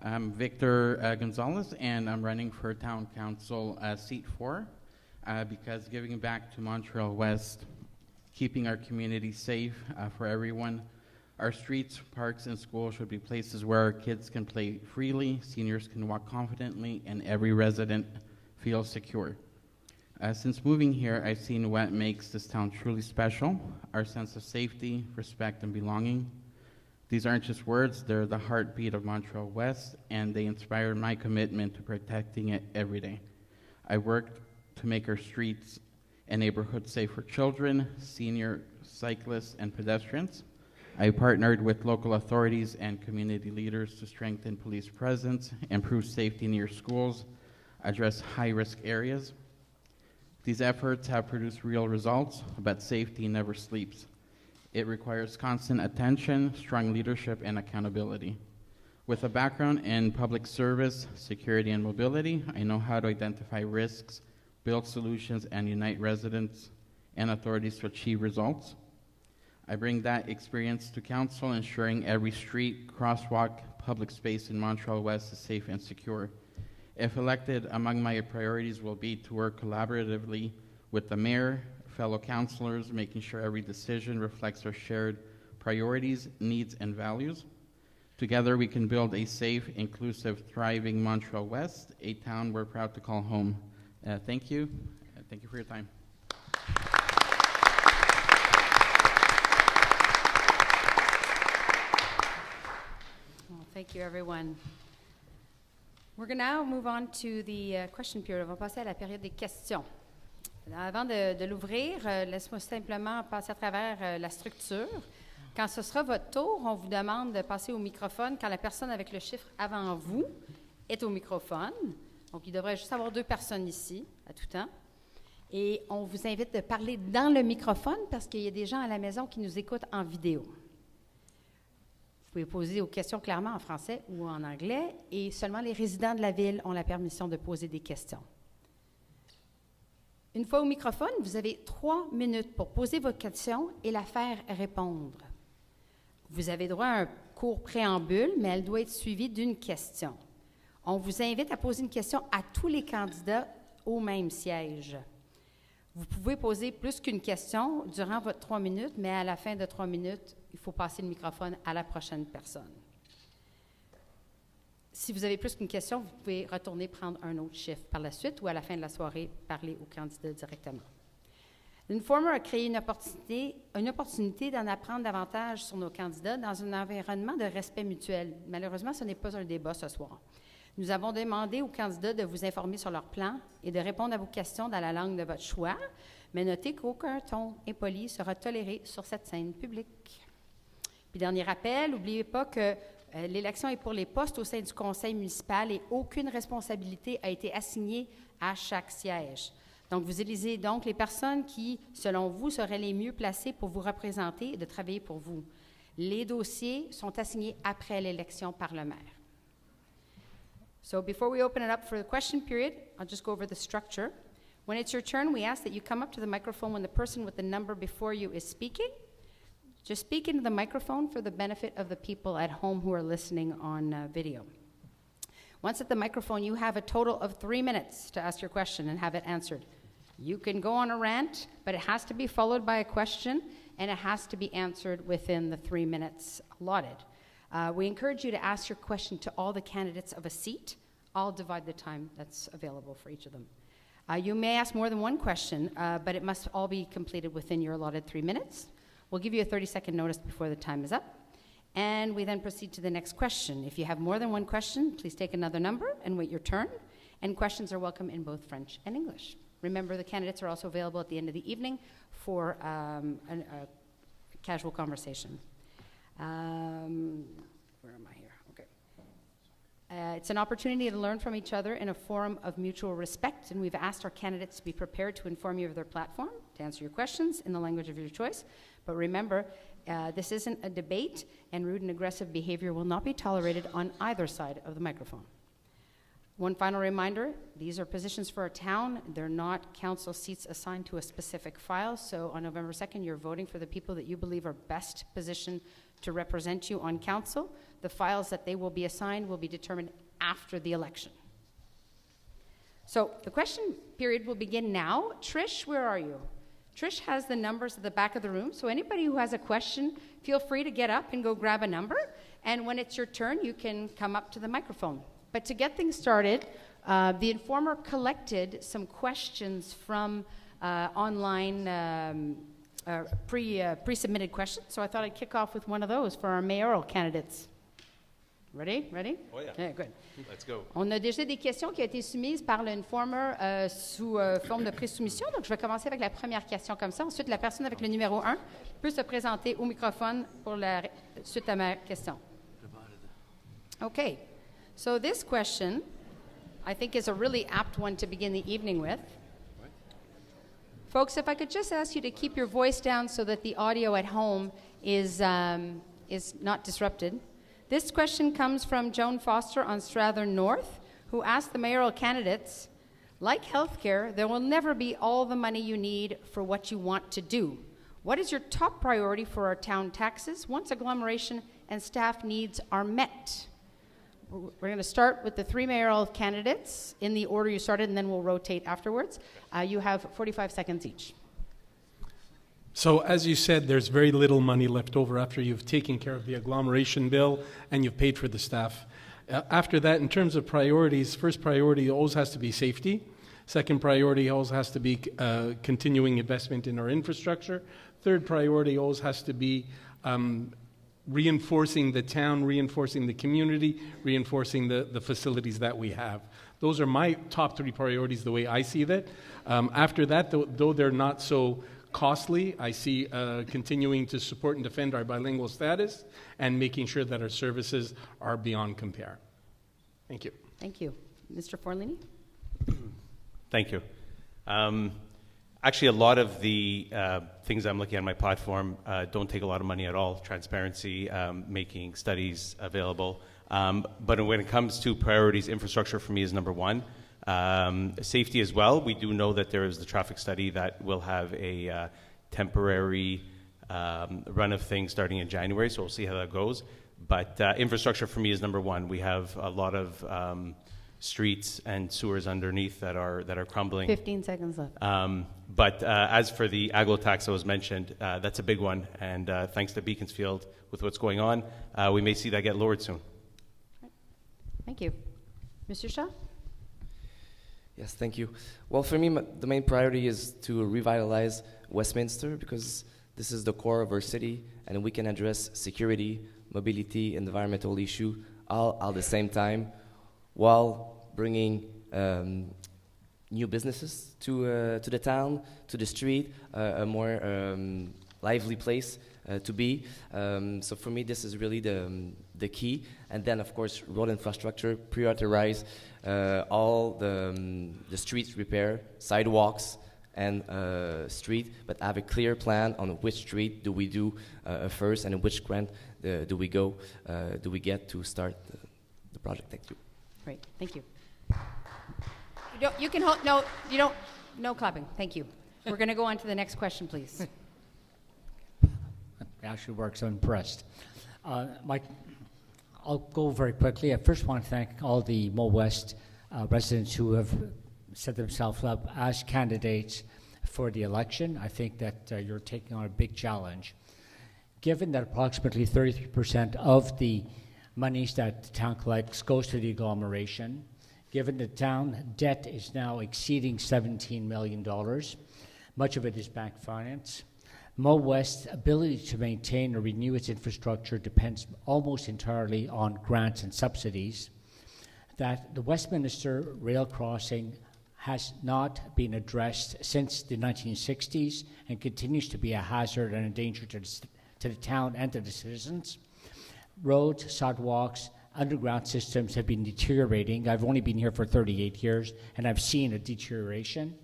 I'm Victor Gonzalez, and I'm running for Town Council seat 4. Because giving back to Montreal West, keeping our community safe for everyone. Our streets, parks, and schools should be places where our kids can play freely, seniors can walk confidently, and every resident feels secure. Since moving here, I've seen what makes this town truly special, our sense of safety, respect, and belonging. These aren't just words, they're the heartbeat of Montreal West, and they inspire my commitment to protecting it every day. I worked to make our streets and neighborhoods safe for children, senior cyclists, and pedestrians. I partnered with local authorities and community leaders to strengthen police presence, improve safety near schools, address high-risk areas. These efforts have produced real results, but safety never sleeps. It requires constant attention, strong leadership, and accountability. With a background in public service, security, and mobility, I know how to identify risks, build solutions, and unite residents and authorities to achieve results. I bring that experience to council, ensuring every street, crosswalk, public space in Montreal West is safe and secure. If elected, among my priorities will be to work collaboratively with the mayor, fellow councilors, making sure every decision reflects our shared priorities, needs, and values. Together, we can build a safe, inclusive, thriving Montreal West, a town we're proud to call home. Thank you. Thank you for your time. Well, thank you, everyone. We're going to now move on to the question period. On va passer à la période des questions. Avant de l'ouvrir, laisse-moi simplement passer à travers la structure. Quand ce sera votre tour, on vous demande de passer au microphone quand la personne avec le chiffre avant vous est au microphone. Donc, il devrait juste avoir 2 personnes ici à tout temps. Et on vous invite de parler dans le microphone parce qu'il y a des gens à la maison qui nous écoutent en vidéo. Vous pouvez poser vos questions clairement en français ou en anglais et seulement les résidents de la ville ont la permission de poser des questions. Une fois au microphone, vous avez 3 minutes pour poser votre question et la faire répondre. Vous avez droit à un court préambule, mais elle doit être suivie d'une question. On vous invite à poser une question à tous les candidats au même siège. Vous pouvez poser plus qu'une question durant votre 3 minutes, mais à la fin de 3 minutes, il faut passer le microphone à la prochaine personne. Si vous avez plus qu'une question, vous pouvez retourner prendre un autre chiffre par la suite ou à la fin de la soirée, parler au candidat directement. L'Informer a créé une opportunité d'en apprendre davantage sur nos candidats dans un environnement de respect mutuel. Malheureusement, ce n'est pas un débat ce soir. Nous avons demandé aux candidats de vous informer sur leur plan et de répondre à vos questions dans la langue de votre choix, mais notez qu'aucun ton impoli sera toléré sur cette scène publique. Puis, dernier rappel, n'oubliez pas que l'élection est pour les postes au sein du conseil municipal et aucune responsabilité a été assignée à chaque siège. Donc, vous élisez donc les personnes qui, selon vous, seraient les mieux placées pour vous représenter et de travailler pour vous. Les dossiers sont assignés après l'élection par le maire. So, before we open it up for the question period, I'll just go over the structure. When it's your turn, we ask that you come up to the microphone when the person with the number before you is speaking. Just speak into the microphone for the benefit of the people at home who are listening on video. Once at the microphone, you have a total of 3 minutes to ask your question and have it answered. You can go on a rant, but it has to be followed by a question, and it has to be answered within the 3 minutes allotted. We encourage you to ask your question to all the candidates of a seat. I'll divide the time that's available for each of them. You may ask more than one question, but it must all be completed within your allotted 3 minutes. We'll give you a 30-second notice before the time is up, and we then proceed to the next question. If you have more than one question, please take another number and wait your turn, and questions are welcome in both French and English. Remember, the candidates are also available at the end of the evening for a casual conversation. Where am I here? Okay. It's an opportunity to learn from each other in a forum of mutual respect, and we've asked our candidates to be prepared to inform you of their platform, to answer your questions in the language of your choice. But remember, this isn't a debate, and rude and aggressive behavior will not be tolerated on either side of the microphone. One final reminder, these are positions for our town. They're not council seats assigned to a specific file, so on November 2nd, you're voting for the people that you believe are best positioned to represent you on council. The files that they will be assigned will be determined after the election. So the question period will begin now. Trish, where are you? Trish has the numbers at the back of the room, so anybody who has a question, feel free to get up and go grab a number, and when it's your turn, you can come up to the microphone. But to get things started, the Informer collected some questions from online pre-submitted questions, so I thought I'd kick off with one of those for our mayoral candidates. Ready? Oh yeah. Yeah, good. Let's go. On a déjà des questions qui ont été soumises par l'Informer sous forme de pré-soumission, donc je vais commencer avec la première question comme ça. Ensuite, la personne avec le numéro 1 peut se présenter au microphone pour la suite à ma question. Okay. So this question, I think, is a really apt one to begin the evening with. Folks, if I could just ask you to keep your voice down so that the audio at home is not disrupted. This question comes from Joan Foster on Strathern North, who asked the mayoral candidates, like healthcare, there will never be all the money you need for what you want to do. What is your top priority for our town taxes once agglomeration and staff needs are met? We're going to start with the three mayoral candidates in the order you started, and then we'll rotate afterwards. You have 45 seconds each. So as you said, there's very little money left over after you've taken care of the agglomeration bill and you've paid for the staff. After that, in terms of priorities, first priority always has to be safety. Second priority always has to be continuing investment in our infrastructure. Third priority always has to be reinforcing the town, reinforcing the community, reinforcing the facilities that we have. Those are my top three priorities the way I see that. After that, though they're not so costly, I see continuing to support and defend our bilingual status and making sure that our services are beyond compare. Thank you. Thank you. Mr. Forlini? Thank you. Actually, a lot of the things I'm looking at on my platform don't take a lot of money at all. Transparency, making studies available. But when it comes to priorities, infrastructure for me is number one. Safety as well. We do know that there is the traffic study that will have a temporary run of things starting in January, so we'll see how that goes. But infrastructure for me is number one. We have a lot of streets and sewers underneath that are crumbling. 15 seconds left. But as for the aglo tax that was mentioned, that's a big one. And thanks to Beaconsfield, with what's going on, we may see that get lowered soon. Thank you. Mr. Shaw? Yes, thank you. Well, for me, the main priority is to revitalize Westminster because this is the core of our city, and we can address security, mobility, environmental issue all at the same time, while bringing new businesses to the town, to the street, a more lively place to be. So for me, this is really the key. And then, of course, road infrastructure, prioritize all the streets repair, sidewalks, and street, but have a clear plan on which street do we do first, and in which grant do we get to start the project. Thank you. Great, thank you. You can hold, no clapping, thank you. We're going to go on to the next question, please. Actually works, I'm impressed. I'll go very quickly. I first want to thank all the Mo West residents who have set themselves up as candidates for the election. I think that you're taking on a big challenge. Given that approximately 33% of the monies that the town collects goes to the agglomeration, given the town debt is now exceeding $17 million, much of it is bank finance, Mo West's ability to maintain or renew its infrastructure depends almost entirely on grants and subsidies, that the Westminster rail crossing has not been addressed since the 1960s and continues to be a hazard and a danger to the town and to the citizens. Roads, sidewalks, underground systems have been deteriorating. I've only been here for 38 years, and I've seen a deterioration.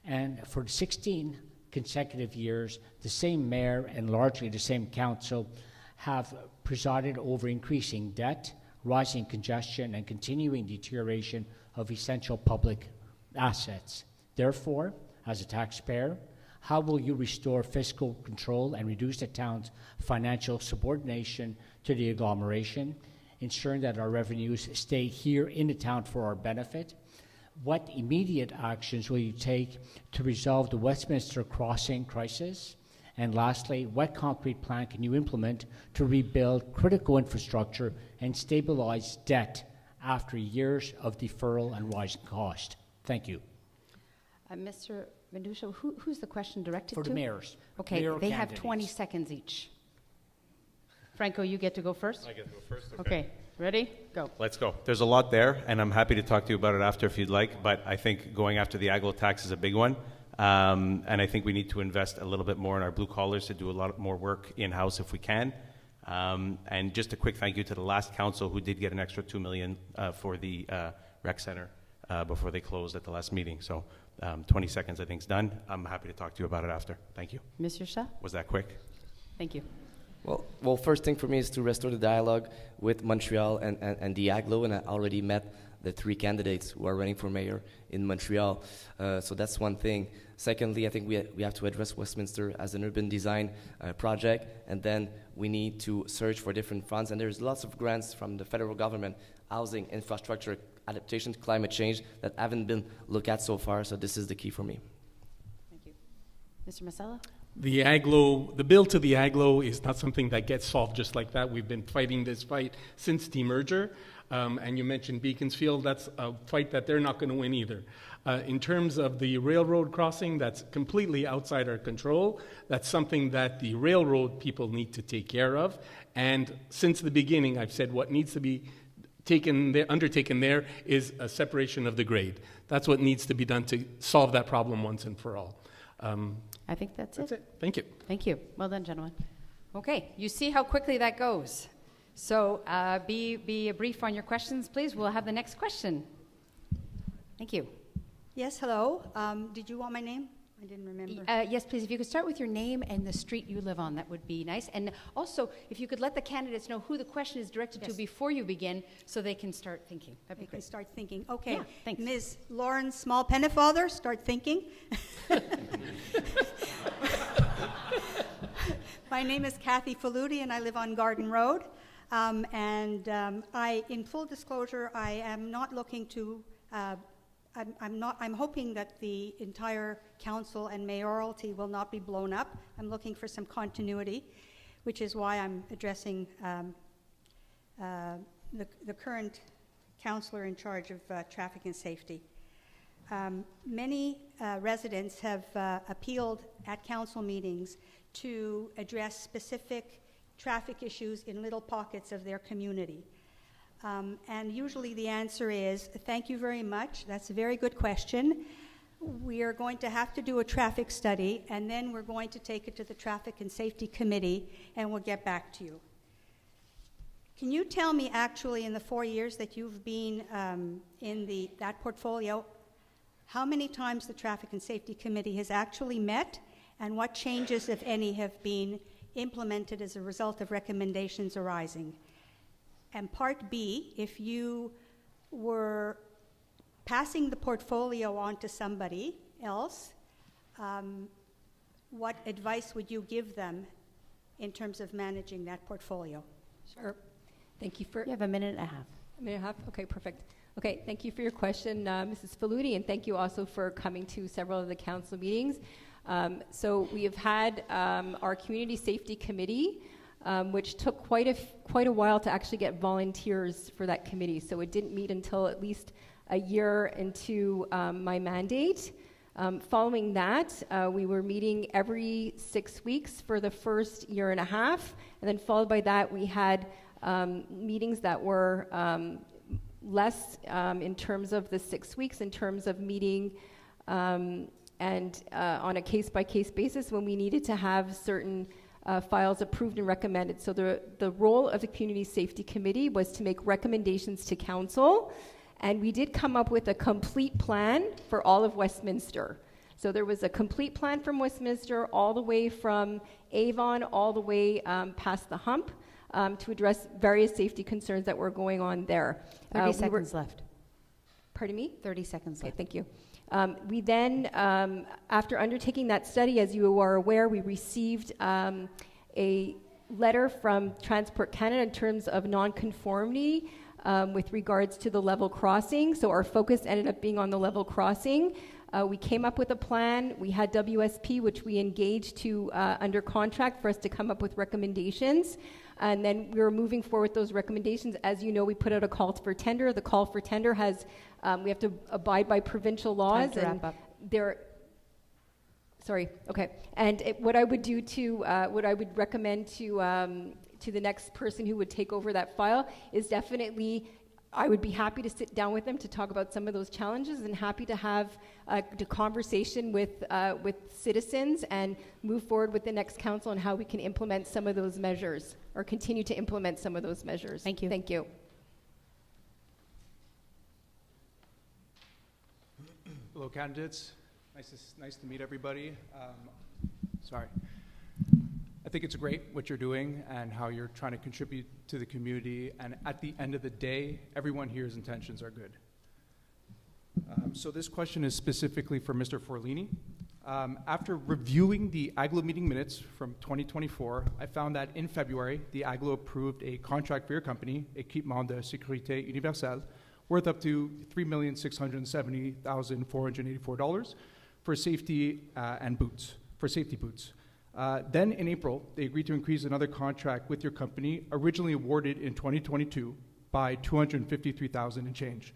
And for 16 consecutive years, the same mayor and largely the same council have presided over increasing debt, rising congestion, and continuing deterioration of essential public assets. Therefore, as a taxpayer, how will you restore fiscal control and reduce the town's financial subordination to the agglomeration, ensuring that our revenues stay here in the town for our benefit? What immediate actions will you take to resolve the Westminster crossing crisis? And lastly, what concrete plan can you implement to rebuild critical infrastructure and stabilize debt after years of deferral and rising cost? Thank you. Mr. Medusa, who's the question directed to? For the mayors. Okay, Mayoral they have candidates. 20 seconds each. Franco, you get to go first? I get to go first? Okay, ready? Go. Let's go. There's a lot there, and I'm happy to talk to you about it after if you'd like, but I think going after the aglo tax is a big one. And I think we need to invest a little bit more in our blue collars to do a lot more work in-house if we can. And just a quick thank you to the last council who did get an extra $2 million for the rec center before they closed at the last meeting. So 20 seconds, I think, is done. I'm happy to talk to you about it after. Thank you. Mr. Shah? Was that quick? Thank you. Well, first thing for me is to restore the dialogue with Montreal and the AGLO, and I already met the 3 candidates who are running for mayor in Montreal. So that's one thing. Secondly, I think we have to address Westminster as an urban design project, and then we need to search for different funds. And there's lots of grants from the federal government, housing, infrastructure, adaptation to climate change, that haven't been looked at so far. So this is the key for me. Thank you. Mr. Masella? The bill to the AGLO is not something that gets solved just like that. We've been fighting this fight since demerger. And you mentioned Beaconsfield. That's a fight that they're not going to win either. In terms of the railroad crossing, that's completely outside our control. That's something that the railroad people need to take care of. And since the beginning, I've said what needs to be undertaken there is a separation of the grade. That's what needs to be done to solve that problem once and for all. I think that's it. Thank you. Thank you. Well done, gentlemen. Okay, you see how quickly that goes. So be brief on your questions, please. We'll have the next question. Thank you. Yes, hello. Did you want my name? I didn't remember. Yes, please. If you could start with your name and the street you live on, that would be nice. And also, if you could let the candidates know who the question is directed to before you begin, so they can start thinking. That'd be great. They can start thinking. Okay. Yeah, thanks. Ms. Lauren Small-Pennefather, start thinking. My name is Kathy Faludi, and I live on Garden Road. In full disclosure, I am not looking to. I'm hoping that the entire council and mayoralty will not be blown up. I'm looking for some continuity, which is why I'm addressing the current councillor in charge of traffic and safety. Many residents have appealed at council meetings to address specific traffic issues in little pockets of their community. And usually the answer is, thank you very much, that's a very good question. We are going to have to do a traffic study, and then we're going to take it to the Traffic and Safety Committee, and we'll get back to you. Can you tell me, actually, in the 4 years that you've been in that portfolio, how many times the Traffic and Safety Committee has actually met, and what changes, if any, have been implemented as a result of recommendations arising? And part B, if you were passing the portfolio on to somebody else, what advice would you give them in terms of managing that portfolio? Sure. Thank you for... You have a minute and a half. A minute and a half? Okay, perfect. Okay, thank you for your question, Mrs. Faludi, and thank you also for coming to several of the council meetings. So we have had our Community Safety Committee, which took quite a while to actually get volunteers for that committee. So it didn't meet until at least a year into my mandate. Following that, we were meeting every 6 weeks for the first year and a half, and then followed by that, we had meetings that were less in terms of the 6 weeks, in terms of meeting and on a case-by-case basis when we needed to have certain files approved and recommended. So the role of the Community Safety Committee was to make recommendations to council, and we did come up with a complete plan for all of Westminster. So there was a complete plan from Westminster all the way from Avon, all the way past the hump, to address various safety concerns that were going on there. 30 seconds left. Pardon me? 30 seconds left. Okay, thank you. We then, after undertaking that study, as you are aware, we received a letter from Transport Canada in terms of non-conformity with regards to the level crossing. So our focus ended up being on the level crossing. We came up with a plan. We had WSP, which we engaged to under contract for us to come up with recommendations. And then we were moving forward with those recommendations. As you know, we put out a call for tender. The call for tender has, we have to abide by provincial laws. Time to wrap up. Sorry, okay. And what I would do to, what I would recommend to the next person who would take over that file is definitely, I would be happy to sit down with them to talk about some of those challenges, and happy to have a conversation with citizens and move forward with the next council on how we can implement some of those measures, or continue to implement some of those measures. Thank you. Thank you. Hello, candidates. Nice to meet everybody. Sorry. I think it's great what you're doing and how you're trying to contribute to the community. And at the end of the day, everyone here's intentions are good. So this question is specifically for Mr. Forlini. After reviewing the AGLO meeting minutes from 2024, I found that in February, the AGLO approved a contract for your company, Équipement de Sécurité Universelle, worth up to $3,670,484 for safety boots. Then in April, they agreed to increase another contract with your company, originally awarded in 2022 by $253,000 and change.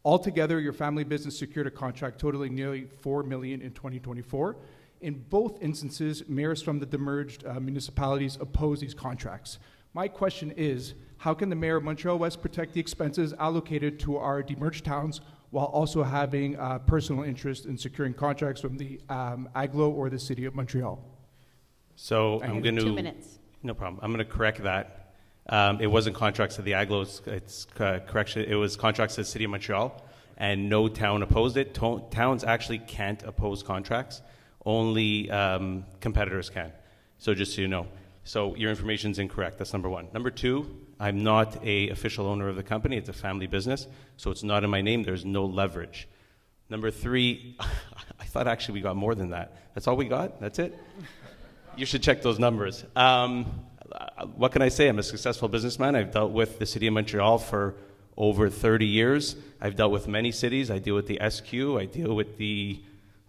Altogether, your family business secured a contract totaling nearly $4 million in 2024. In both instances, mayors from the demerged municipalities opposed these contracts. My question is, how can the mayor of Montreal West protect the expenses allocated to our demerged towns while also having personal interest in securing contracts from the AGLO or the City of Montreal? So I'm going to... 2 minutes. No problem. I'm going to correct that. It wasn't contracts to the AGLO, correction. It was contracts to the City of Montreal, and no town opposed it. Towns actually can't oppose contracts. Only competitors can. So just so you know. So your information's incorrect. That's number one. Number two, I'm not an official owner of the company. It's a family business, so it's not in my name. There's no leverage. Number three, I thought actually we got more than that. That's all we got? That's it? You should check those numbers. What can I say? I'm a successful businessman. I've dealt with the City of Montreal for over 30 years. I've dealt with many cities. I deal with the SQ. I deal with the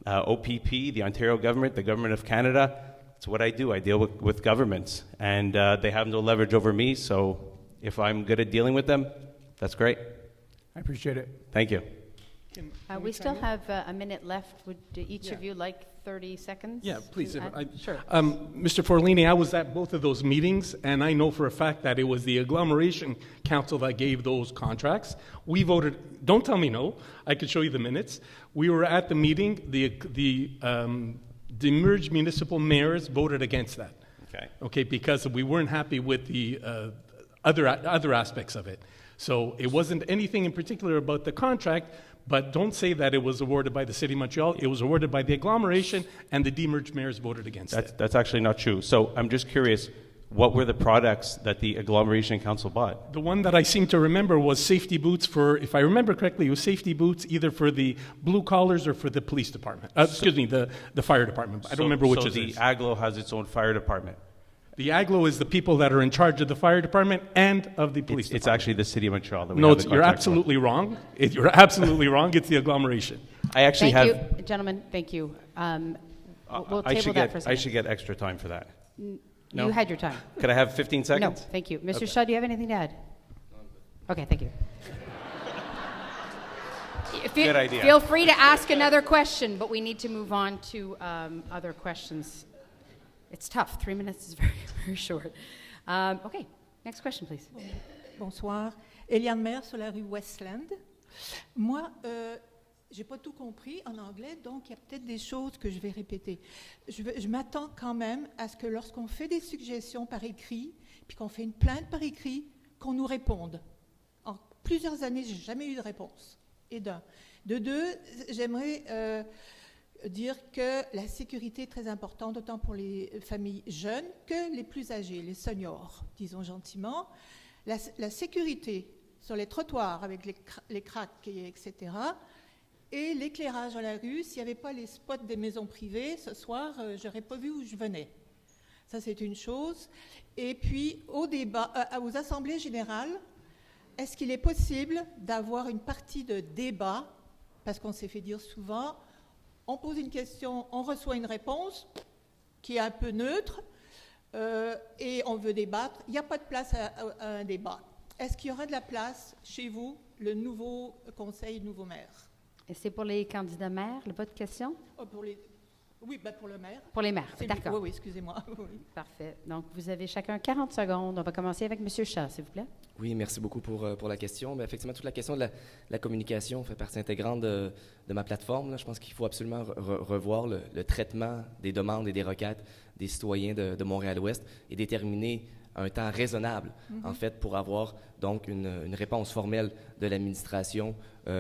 OPP, the Ontario government, the government of Canada. It's what I do. I deal with governments. And they have no leverage over me. So if I'm good at dealing with them, that's great. I appreciate it. Thank you. We still have a minute left. Would each of you like 30 seconds? Yeah, please. Sure. Mr. Forlini, I was at both of those meetings, and I know for a fact that it was the agglomeration council that gave those contracts. We voted, don't tell me no, I could show you the minutes. We were at the meeting, the merged municipal mayors voted against that. Okay, because we weren't happy with the other aspects of it. So it wasn't anything in particular about the contract, but don't say that it was awarded by the City of Montreal. It was awarded by the agglomeration, and the demerged mayors voted against it. That's actually not true. So I'm just curious, what were the products that the agglomeration council bought? The one that I seem to remember was safety boots for, if I remember correctly, it was safety boots either for the blue collars or for the police department. The fire department. I don't remember which it is. So the AGLO has its own fire department? The AGLO is the people that are in charge of the fire department and of the police department. It's actually the City of Montreal that we No, have the you're contract absolutely wrong. You're absolutely wrong. It's the agglomeration. I actually Thank you, gentlemen. Thank you. We'll table that for a second. I should get extra time for that. No? You had your time. Could I have 15 seconds? No, thank you. Mr. Okay. Shaw, do you have anything to add? Okay, thank you. Good idea. Feel free to ask another question, but we need to move on to other questions. It's tough. 3 minutes is very, very short. Okay, next question, please. Bonsoir. Eliane Maire sur la rue Westland. Moi, j'ai pas tout compris en anglais, donc il y a peut-être des choses que je vais répéter. Je m'attends quand même à ce que lorsqu'on fait des suggestions par écrit, puis qu'on fait une plainte par écrit, qu'on nous réponde. En plusieurs années, j'ai jamais eu de réponse. Et d'un. De deux, j'aimerais dire que la sécurité est très importante, autant pour les familles jeunes que les plus âgées, les seniors, disons gentiment. La sécurité sur les trottoirs avec les craques, etc., et l'éclairage à la rue, s'il n'y avait pas les spots des maisons privées, ce soir, je n'aurais pas vu où je venais. Ça, c'est une chose. Et puis, au débat, aux assemblées générales, est-ce qu'il est possible d'avoir une partie de débat, parce qu'on s'est fait dire souvent, on pose une question, on reçoit une réponse qui est un peu neutre, et on veut débattre. Il n'y a pas de place à un débat. Est-ce qu'il y aura de la place chez vous, le nouveau conseil, le nouveau maire? Et c'est pour les candidats maires, votre question? Oui, pour le maire. Pour les maires, d'accord. Oui, excusez-moi. Oui. Parfait. Donc, vous avez chacun 40 secondes. On va commencer avec M. Chat, s'il vous plaît. Oui, merci beaucoup pour la question. Mais effectivement, toute la question de la communication fait partie intégrante de ma plateforme. Là. Je pense qu'il faut absolument revoir le traitement des demandes et des requêtes des citoyens de Montréal-Ouest et déterminer un temps raisonnable, en fait, pour avoir donc une réponse formelle de l'administration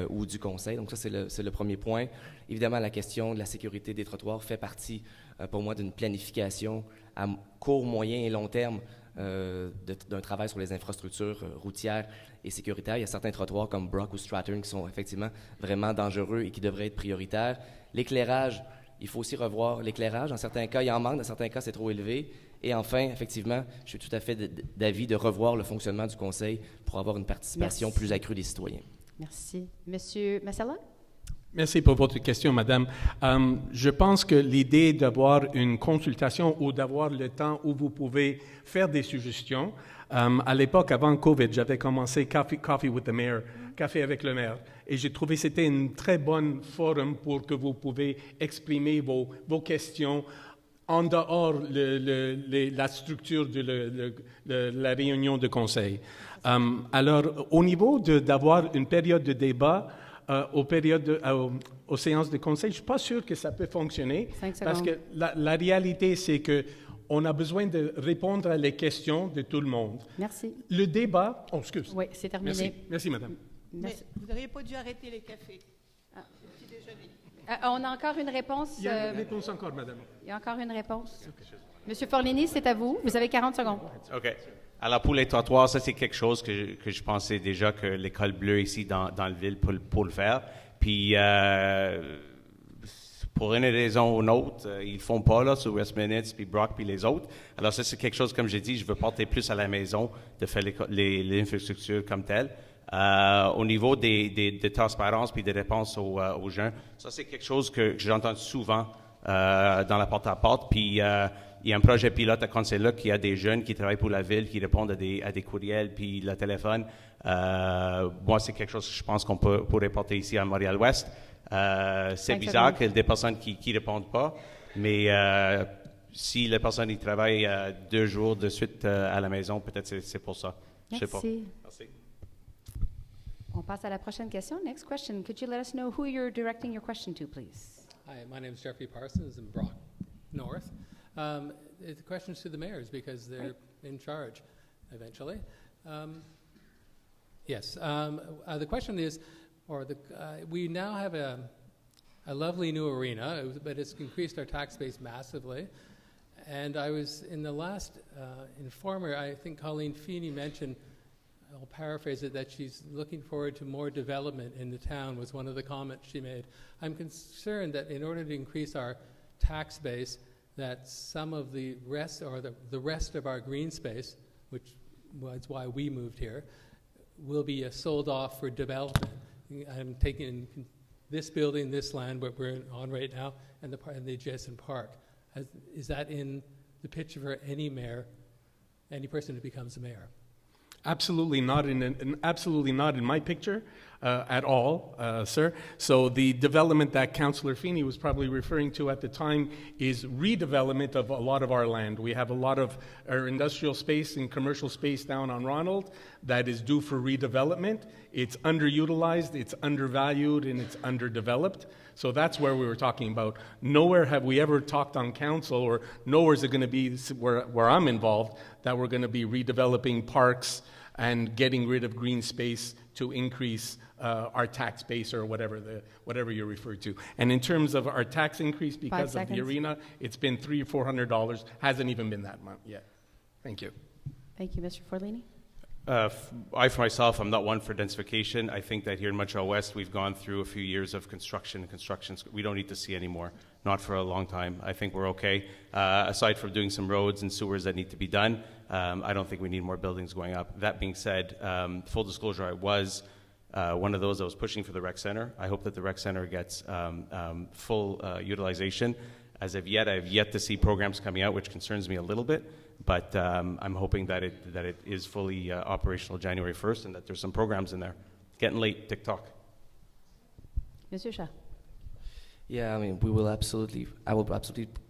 ou du conseil. Donc ça, c'est le premier point. Évidemment, la question de la sécurité des trottoirs fait partie, pour moi, d'une planification à court, moyen et long terme d'un travail sur les infrastructures routières et sécuritaires. Il y a certains trottoirs comme Brock ou Stratton qui sont effectivement vraiment dangereux et qui devraient être prioritaires. L'éclairage, il faut aussi revoir l'éclairage. Dans certains cas, il en manque. Dans certains cas, c'est trop élevé. Et enfin, effectivement, je suis tout à fait d'avis de revoir le fonctionnement du conseil pour avoir une participation plus accrue des citoyens. Merci. Monsieur Massala? Merci pour votre question, Madame. Je pense que l'idée d'avoir une consultation ou d'avoir le temps où vous pouvez faire des suggestions, à l'époque, avant COVID, j'avais commencé Coffee with the Mayor, Café avec le maire, et j'ai trouvé que c'était une très bonne forum pour que vous pouvez exprimer vos questions en dehors la structure de la réunion de conseil. Alors, au niveau d'avoir une période de débat, aux séances de conseil, je ne suis pas sûr que ça peut fonctionner parce que la réalité, c'est qu'on a besoin de répondre à les questions de tout le monde. Merci. Le débat... Oh, excuse. Oui, c'est terminé. Merci, merci madame. Mais vous n'auriez pas dû arrêter les cafés. Petit déjeuner. On a encore une réponse. Il y a une réponse encore, madame. Il y a encore une réponse. Monsieur Forlini, c'est à vous. Vous avez 40 secondes. OK. Alors, pour les trottoirs, ça, c'est quelque chose que je pensais déjà que l'École bleue ici dans la ville pour le faire. Puis, pour une raison ou une autre, ils ne font pas, là, sur Westminster, puis Brock, puis les autres. Alors, ça, c'est quelque chose, comme j'ai dit, je veux porter plus à la maison, de faire les infrastructures comme telles. Au niveau de transparence puis des réponses aux gens, ça, c'est quelque chose que j'entends souvent dans la porte-à-porte. Puis, il y a un projet pilote à Conseil-là qui a des jeunes qui travaillent pour la ville, qui répondent à des courriels puis le téléphone. Moi, c'est quelque chose que je pense qu'on pourrait porter ici à Montréal-Ouest. C'est bizarre qu'il y ait des personnes qui ne répondent pas, mais si les personnes y travaillent 2 jours de suite à la maison, peut-être c'est pour ça. Je sais pas. Merci. On passe à la prochaine question. Next question. Could you let us know who you're directing your question to, please? Hi, my name is Jeffrey Parsons in Brock North. The question's to the mayors because they're in charge eventually. Yes, the question is, we now have a lovely new arena, but it's increased our tax base massively. And I was in the last informer, I think Colleen Feeney mentioned, I'll paraphrase it, that she's looking forward to more development in the town was one of the comments she made. I'm concerned that in order to increase our tax base, that some of the rest, or the rest of our green space, which was why we moved here, will be sold off for development. I'm taking this building, this land, what we're on right now, and the adjacent park. Is that in the picture for any mayor, any person who becomes a mayor? Absolutely not absolutely not in my picture at all, sir. So the development that Councillor Feeney was probably referring to at the time is redevelopment of a lot of our land. We have a lot of our industrial space and commercial space down on Ronald that is due for redevelopment. It's underutilized, it's undervalued, and it's underdeveloped. So that's where we were talking about. Nowhere have we ever talked on council, or nowhere is it going to be where I'm involved, that we're going to be redeveloping parks and getting rid of green space to increase our tax base or whatever you refer to. And in terms of our tax increase because of the arena, it's been $300 or $400. Hasn't even been that much yet. Thank you. Thank you, Mr. Forlini. I, for myself, I'm not one for densification. I think that here in Montreal West, we've gone through a few years of construction we don't need to see anymore, not for a long time. I think we're okay. Aside from doing some roads and sewers that need to be done, I don't think we need more buildings going up. That being said, full disclosure, I was one of those that was pushing for the rec center. I hope that the rec center gets full utilization. As of yet, I've yet to see programs coming out, which concerns me a little bit. But I'm hoping that it is fully operational January 1st and that there's some programs in there. Getting late, TikTok. Monsieur Shah. Yeah, I mean, I will absolutely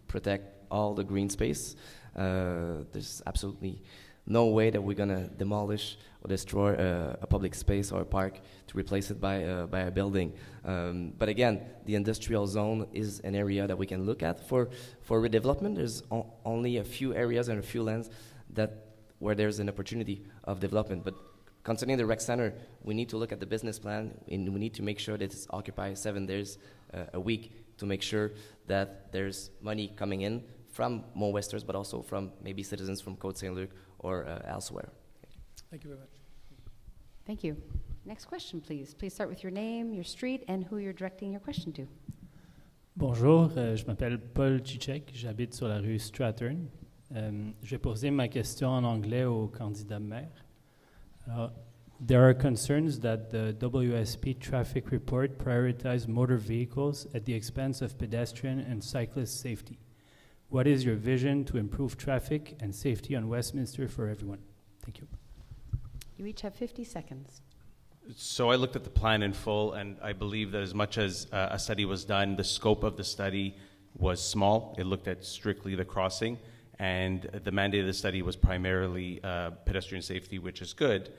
protect all the green space. There's absolutely no way that we're going to demolish or destroy a public space or a park to replace it by a building. But again, the industrial zone is an area that we can look at for redevelopment. There's only a few areas and a few lands that where there's an opportunity of development. But concerning the rec center, we need to look at the business plan, and we need to make sure that it's occupied 7 days a week to make sure that there's money coming in from Mont Westers, but also from maybe citizens from Côte Saint-Luc or elsewhere. Thank you very much. Thank you. Next question, please. Please start with your name, your street, and who you're directing your question to. Bonjour, je m'appelle Paul Cicek, j'habite sur la rue Strathern. Je vais poser ma question en anglais au candidat maire. Alors, there are concerns that the WSP traffic report prioritizes motor vehicles at the expense of pedestrian and cyclist safety. What is your vision to improve traffic and safety on Westminster for everyone? Thank you. You each have 50 seconds. So I looked at the plan in full, and I believe that as much as a study was done, the scope of the study was small. It looked at strictly the crossing, and the mandate of the study was primarily pedestrian safety, which is good.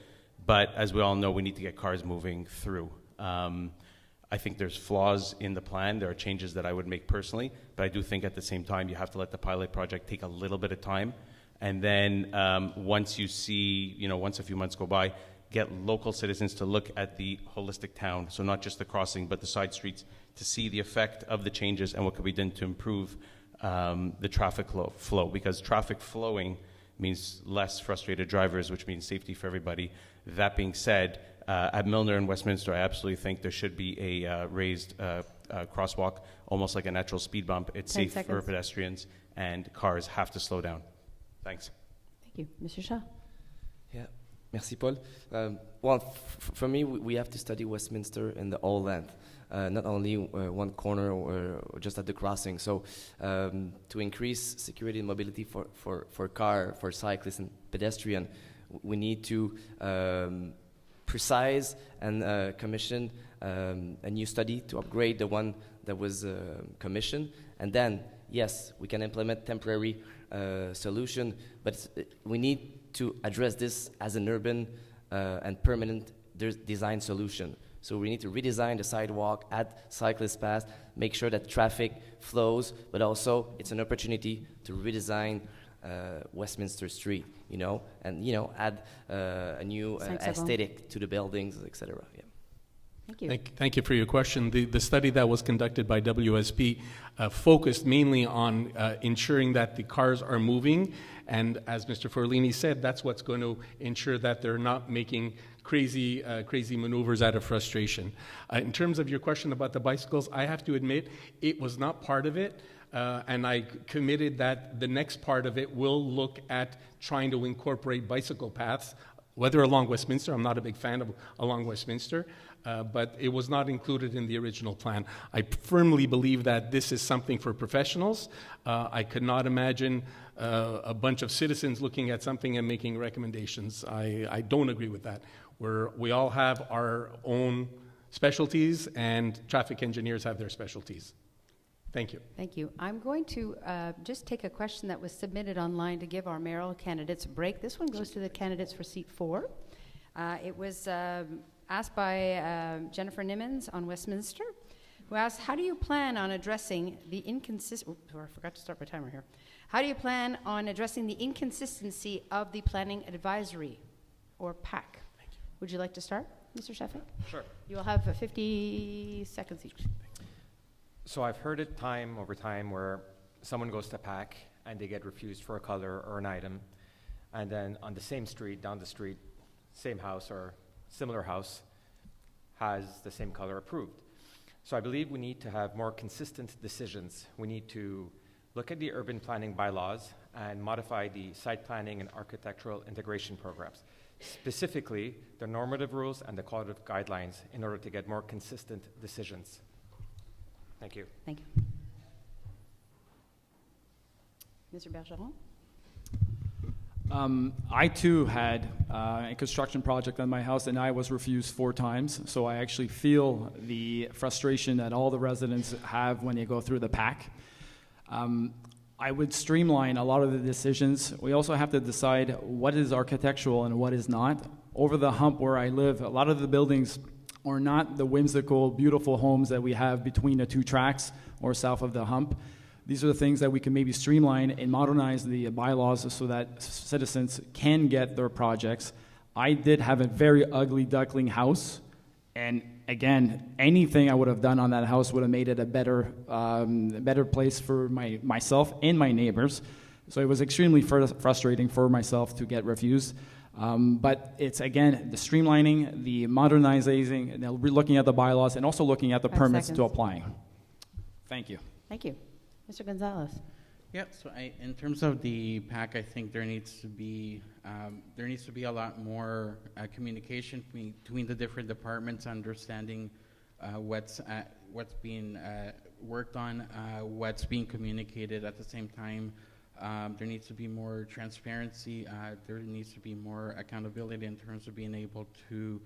But as we all know, we need to get cars moving through. I think there's flaws in the plan. There are changes that I would make personally, but I do think at the same time you have to let the pilot project take a little bit of time. And then once you see, once a few months go by, get local citizens to look at the holistic town, so not just the crossing, but the side streets, to see the effect of the changes and what could be done to improve the traffic flow, because traffic flowing means less frustrated drivers, which means safety for everybody. That being said, at Milner and Westminster, I absolutely think there should be a raised crosswalk, almost like a natural speed bump. It's 10 safe seconds. for pedestrians, and cars have to slow down. Thanks. Thank you. Mr. Shaw. Yeah, merci, Paul. Well, for me, we have to study Westminster in the whole length, not only one corner or just at the crossing. So to increase security and mobility for car, for cyclists and pedestrian, we need to precise and commission a new study to upgrade the one that was commissioned. And then, yes, we can implement temporary solution, but we need to address this as an urban and permanent design solution. So we need to redesign the sidewalk, add cyclist paths, make sure that traffic flows, but also it's an opportunity to redesign Westminster Street, and add a new aesthetic to the buildings, etc. Yeah. Thank you. Thank you for your question. The study that was conducted by WSP focused mainly on ensuring that the cars are moving, and as Mr. Forlini said, that's what's going to ensure that they're not making crazy maneuvers out of frustration. In terms of your question about the bicycles, I have to admit it was not part of it. And I committed that the next part of it will look at trying to incorporate bicycle paths, whether along Westminster. I'm not a big fan of along Westminster, but it was not included in the original plan. I firmly believe that this is something for professionals. I could not imagine a bunch of citizens looking at something and making recommendations. I don't agree with that. We all have our own specialties, and traffic engineers have their specialties. Thank you. Thank you. I'm going to just take a question that was submitted online to give our mayoral candidates a break. This one goes to the candidates for seat 4. It was asked by Jennifer Nimmons on Westminster, who asked, how do you plan on addressing the inconsistency of the Planning Advisory, or PAC? Thank you. Would you like to start, Mr. Sheffield? Sure. You will have 50 seconds each. So I've heard it time over time where someone goes to PAC and they get refused for a color or an item, and then on the same street, down the street, same house or similar house has the same color approved. So I believe we need to have more consistent decisions. We need to look at the urban planning bylaws and modify the site planning and architectural integration programs, specifically the normative rules and the qualitative guidelines, in order to get more consistent decisions. Thank you. Thank you. Mr. Bergeron? I too had a construction project on my house, and I was refused 4 times. So I actually feel the frustration that all the residents have when they go through the PAC. I would streamline a lot of the decisions. We also have to decide what is architectural and what is not. Over the hump where I live, a lot of the buildings are not the whimsical, beautiful homes that we have between the 2 tracks or south of the hump. These are the things that we can maybe streamline and modernize the bylaws so that citizens can get their projects. I did have a very ugly duckling house, and again, anything I would have done on that house would have made it a better place for myself and my neighbors. So it was extremely frustrating for myself to get refused. But it's, again, the streamlining, the modernizing, looking at the bylaws, and also looking at the 5 permits seconds. to applying. Thank you. Thank you. Mr. Gonzalez. Yeah, so in terms of the PAC, I think there needs to be a lot more communication between the different departments, understanding what's being worked on, what's being communicated at the same time. There needs to be more transparency. There needs to be more accountability in terms of being able to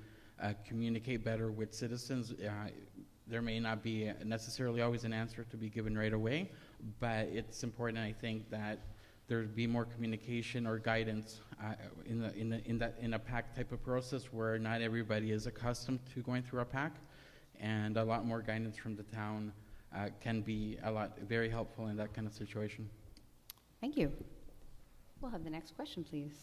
communicate better with citizens. There may not be necessarily always an answer to be given right away, but it's important, I think, that there be more communication or guidance in a PAC type of process where not everybody is accustomed to going through a PAC, and a lot more guidance from the town can be very helpful in that kind of situation. Thank you. We'll have the next question, please.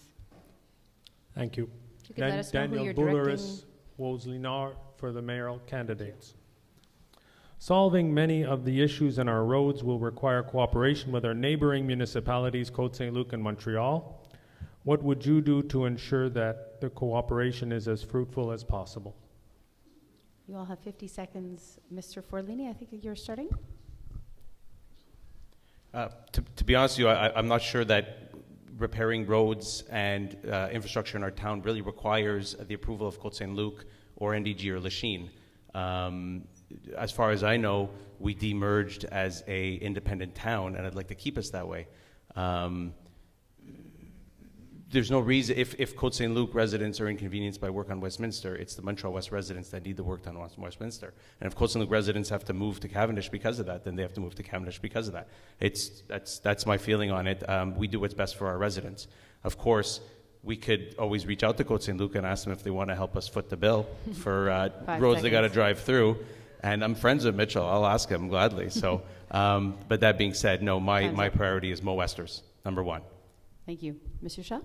Thank you. If you could let us know who Daniel you're directing. Bouleris, Wolseley-Nar for the mayoral candidates. Solving many of the issues in our roads will require cooperation with our neighboring municipalities, Côte-Saint-Luc and Montreal. What would you do to ensure that the cooperation is as fruitful as possible? You all have 50 seconds. Mr. Forlini, I think you're starting. To be honest with you, I'm not sure that repairing roads and infrastructure in our town really requires the approval of Côte-Saint-Luc or NDG or Lachine. As far as I know, we demerged as a independent town, and I'd like to keep us that way. There's no reason, if Côte-Saint-Luc residents are inconvenienced by work on Westminster, it's the Montreal West residents that need the work done on Westminster. And if Côte-Saint-Luc residents have to move to Cavendish because of that, then they have to move to Cavendish because of that. That's my feeling on it. We do what's best for our residents. Of course, we could always reach out to Côte-Saint-Luc and ask them if they want to help us foot the bill for roads they got to drive through. And I'm friends with Mitchell. I'll ask him gladly. So, but that being said, no, my priority is Mo Westers, number one. Thank you. Mr. Shaw?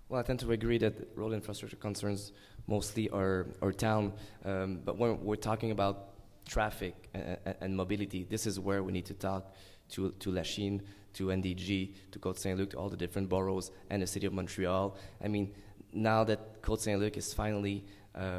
Well, I tend to agree that road infrastructure concerns mostly our town, but when we're talking about traffic and mobility, this is where we need to talk to Lachine, to NDG, to Côte-Saint-Luc, to all the different boroughs, and the city of Montreal. I mean, now that Côte-Saint-Luc is finally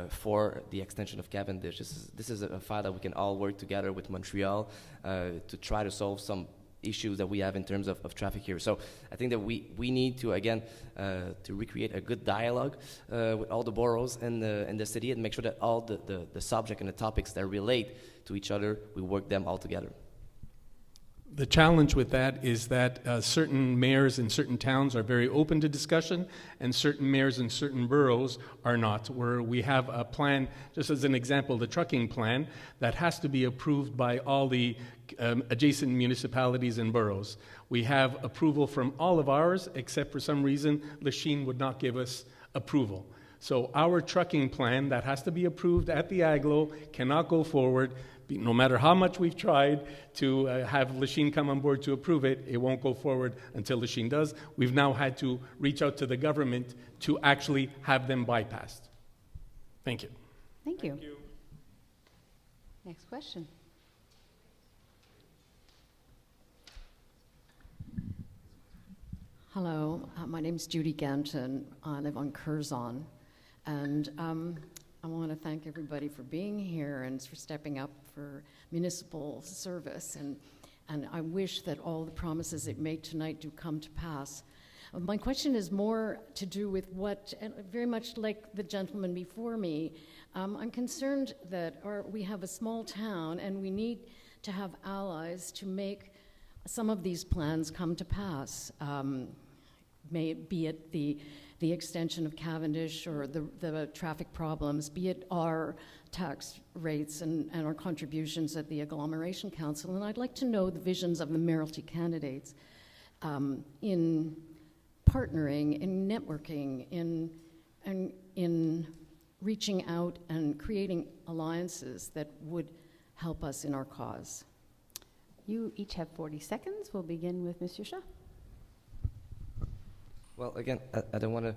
for the extension of Cavendish, this is a file that we can all work together with Montreal to try to solve some issues that we have in terms of traffic here. So I think that we need to, again, to recreate a good dialogue with all the boroughs in the city and make sure that all the subject and the topics that relate to each other, we work them all together. The challenge with that is that certain mayors in certain towns are very open to discussion, and certain mayors in certain boroughs are not, where we have a plan, just as an example, the trucking plan, that has to be approved by all the adjacent municipalities and boroughs. We have approval from all of ours, except for some reason, Lachine would not give us approval. So our trucking plan that has to be approved at the AGLO cannot go forward. No matter how much we've tried to have Lachine come on board to approve it, it won't go forward until Lachine does. We've now had to reach out to the government to actually have them bypassed. Thank you. Thank you. Next question. Hello, my name is Judy Ganton. I live on Curzon, and I want to thank everybody for being here and for stepping up for municipal service, and I wish that all the promises it made tonight do come to pass. My question is more to do with what, and very much like the gentleman before me, I'm concerned that we have a small town and we need to have allies to make some of these plans come to pass. May it be it the extension of Cavendish or the traffic problems, be it our tax rates and our contributions at the Agglomeration Council. And I'd like to know the visions of the mayoralty candidates in partnering, in networking, in reaching out and creating alliances that would help us in our cause. You each have 40 seconds. We'll begin with Monsieur Shaw. Well, again, I don't want to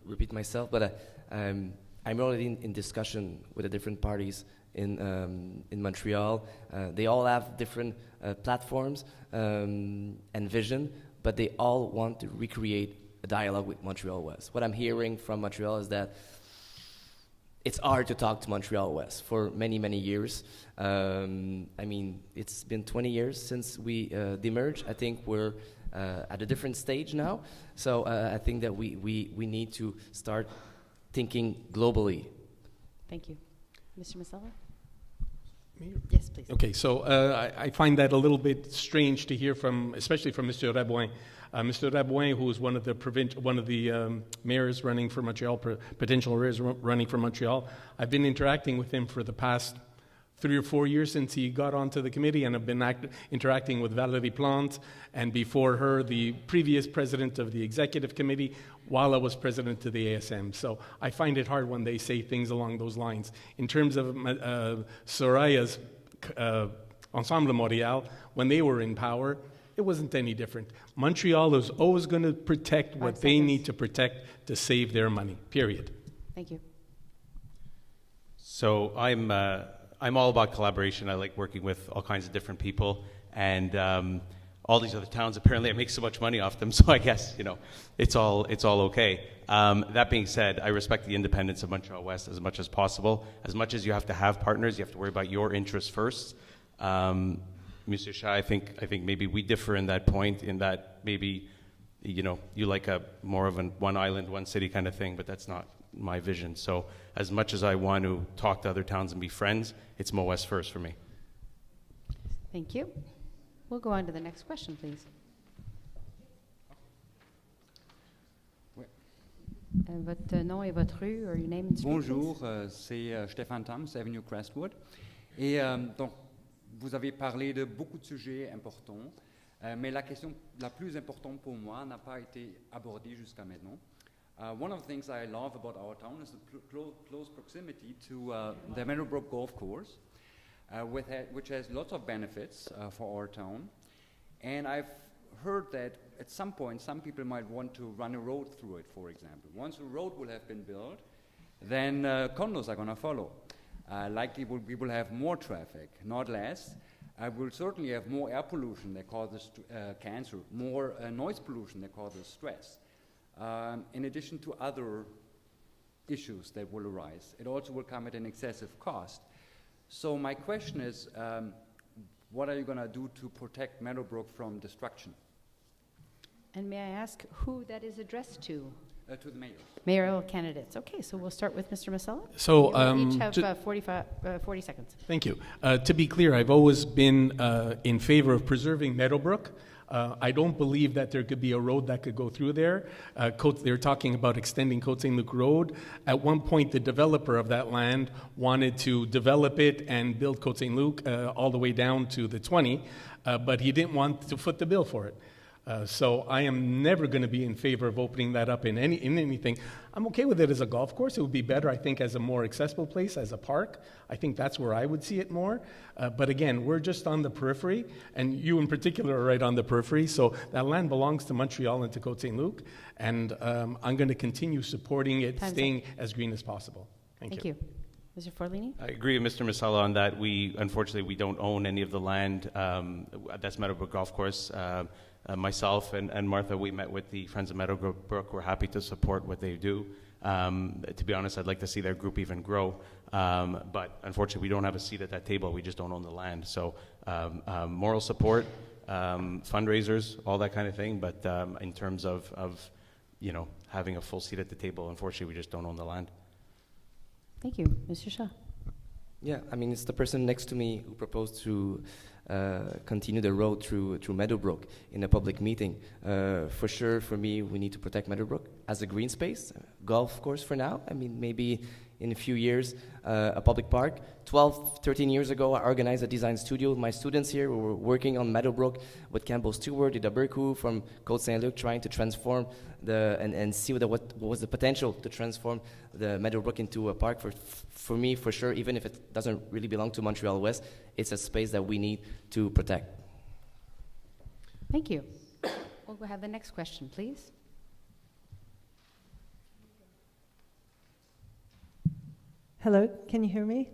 repeat myself, but I'm already in discussion with the different parties in Montreal. They all have different platforms and vision, but they all want to recreate a dialogue with Montreal West. What I'm hearing from Montreal is that it's hard to talk to Montreal West for many, many years. I mean, it's been 20 years since we demerged. I think we're at a different stage now. So I think that we need to start thinking globally. Thank you. Mr. Masella? Yes, please. Okay, so I find that a little bit strange to hear from, especially from Mr. Rabouin. Mr. Rabouin, who is one of the mayors running for Montreal, potential mayors running for Montreal. I've been interacting with him for the past 3 or 4 years since he got onto the committee, and I've been interacting with Valérie Plante, and before her, the previous president of the executive committee, while I was president of the ASM. So I find it hard when they say things along those lines. In terms of Soraya's Ensemble Montréal, when they were in power, it wasn't any different. Montreal is always going to protect what they need to protect to save their money, period. Thank you. So I'm all about collaboration. I like working with all kinds of different people, and all these other towns, apparently I make so much money off them, so I guess, it's all okay. That being said, I respect the independence of Montreal West as much as possible. As much as you have to have partners, you have to worry about your interests first. Mr. Shah, I think maybe we differ in that point, in that maybe, you like a more of an one island, one city kind of thing, but that's not my vision. So as much as I want to talk to other towns and be friends, it's Mo West first for me. Thank you. We'll go on to the next question, please. Votre nom et votre rue, or your name and street, Bonjour, c'est Stéphane Tams, Avenue Crestwood. Et donc, vous avez parlé de beaucoup de sujets importants, mais la question la plus importante pour moi n'a pas été abordée jusqu'à maintenant. One of the things I love about our town is the close proximity to the Meadowbrook Golf Course, which has lots of benefits for our town. And I've heard that at some point some people might want to run a road through it, for example. Once a road will have been built, then condos are going to follow. Likely we will have more traffic, not less. We'll certainly have more air pollution that causes cancer, more noise pollution that causes stress, in addition to other issues that will arise. It also will come at an excessive cost. So my question is, what are you going to do to protect Meadowbrook from destruction? And may I ask who that is addressed to? To the mayor. Mayoral candidates. Okay, so we'll start with Mr. Masella. So you each have 40 seconds. Thank you. To be clear, I've always been in favor of preserving Meadowbrook. I don't believe that there could be a road that could go through there. They're talking about extending Côte Saint-Luc Road. At one point, the developer of that land wanted to develop it and build Côte Saint-Luc all the way down to the 20, but he didn't want to foot the bill for it. So I am never going to be in favor of opening that up in anything. I'm okay with it as a golf course. It would be better, I think, as a more accessible place, as a park. I think that's where I would see it more. But again, we're just on the periphery, and you in particular are right on the periphery. So that land belongs to Montreal and to Côte Saint-Luc, and I'm going to continue supporting it, staying as green as possible. Thank you. Mr. Forlini? I agree with Mr. Masella on that. Unfortunately, we don't own any of the land. That's Meadowbrook Golf Course. Myself and Martha, we met with the Friends of Meadowbrook. We're happy to support what they do. To be honest, I'd like to see their group even grow. But unfortunately, we don't have a seat at that table. We just don't own the land. So moral support, fundraisers, all that kind of thing. But in terms of having a full seat at the table, unfortunately, we just don't own the land. Thank you. Mr. Shah. Yeah, I mean, it's the person next to me who proposed to continue the road through Meadowbrook in a public meeting. For sure, for me, we need to protect Meadowbrook as a green space, golf course for now. I mean, maybe in a few years, a public park. 12, 13 years ago, I organized a design studio with my students here. We were working on Meadowbrook with Campbell Stewart, Ida Berku from Côte Saint-Luc, trying to transform and see what was the potential to transform the Meadowbrook into a park. For me, for sure, even if it doesn't really belong to Montreal West, it's a space that we need to protect. Thank you. We'll go have the next question, please. Hello, can you hear me?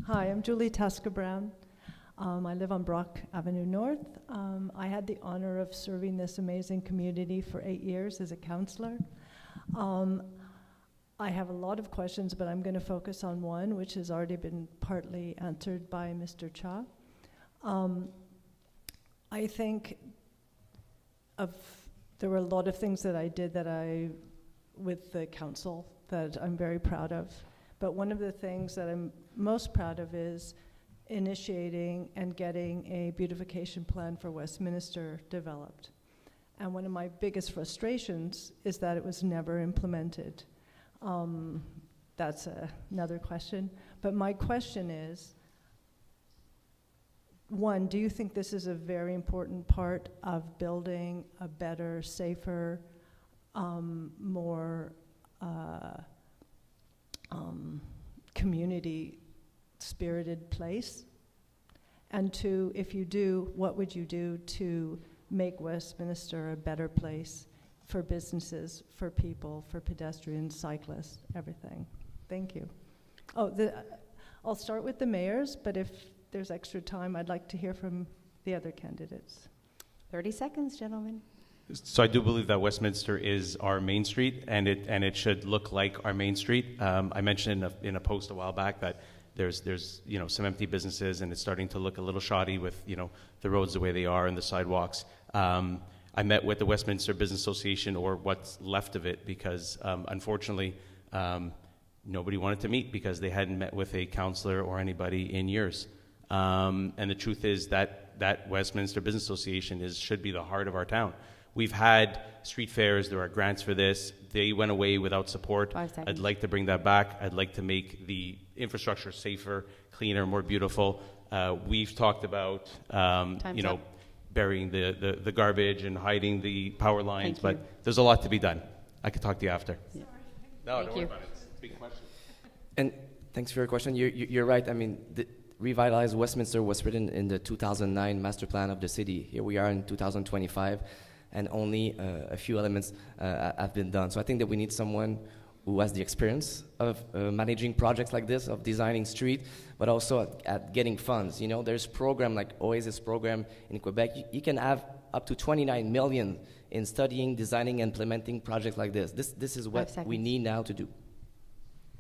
Hi, I'm Julie Tasca-Brown. I live on Brock Avenue North. I had the honor of serving this amazing community for 8 years as a counselor. I have a lot of questions, but I'm going to focus on one, which has already been partly answered by Mr. Cha. I think there were a lot of things that I did with the council that I'm very proud of. But one of the things that I'm most proud of is initiating and getting a beautification plan for Westminster developed. And one of my biggest frustrations is that it was never implemented. That's another question. But my question is, one, do you think this is a very important part of building a better, safer, more community-spirited place? And two, if you do, what would you do to make Westminster a better place for businesses, for people, for pedestrians, cyclists, everything? Thank you. Oh, I'll start with the mayors, but if there's extra time, I'd like to hear from the other candidates. 30 seconds, gentlemen. So I do believe that Westminster is our main street, and it should look like our main street. I mentioned in a post a while back that there's some empty businesses, and it's starting to look a little shoddy with the roads the way they are and the sidewalks. I met with the Westminster Business Association, or what's left of it, because unfortunately nobody wanted to meet because they hadn't met with a councillor or anybody in years. And the truth is that Westminster Business Association should be the heart of our town. We've had street fairs, there are grants for this. They went away without support. I'd like to bring that back. I'd like to make the infrastructure safer, cleaner, more beautiful. We've talked about, burying the garbage and hiding the power lines, but there's a lot to be done. I could talk to you after. Yeah. No, don't worry about it. It's a big question. And thanks for your question. You're right. I mean, Revitalize Westminster was written in the 2009 master plan of the city. Here we are in 2025, and only a few elements have been done. So I think that we need someone who has the experience of managing projects like this, of designing street, but also at getting funds. There's program like Oasis program in Quebec. You can have up to 29 million in studying, designing, and implementing projects like this. This is what we need now to do.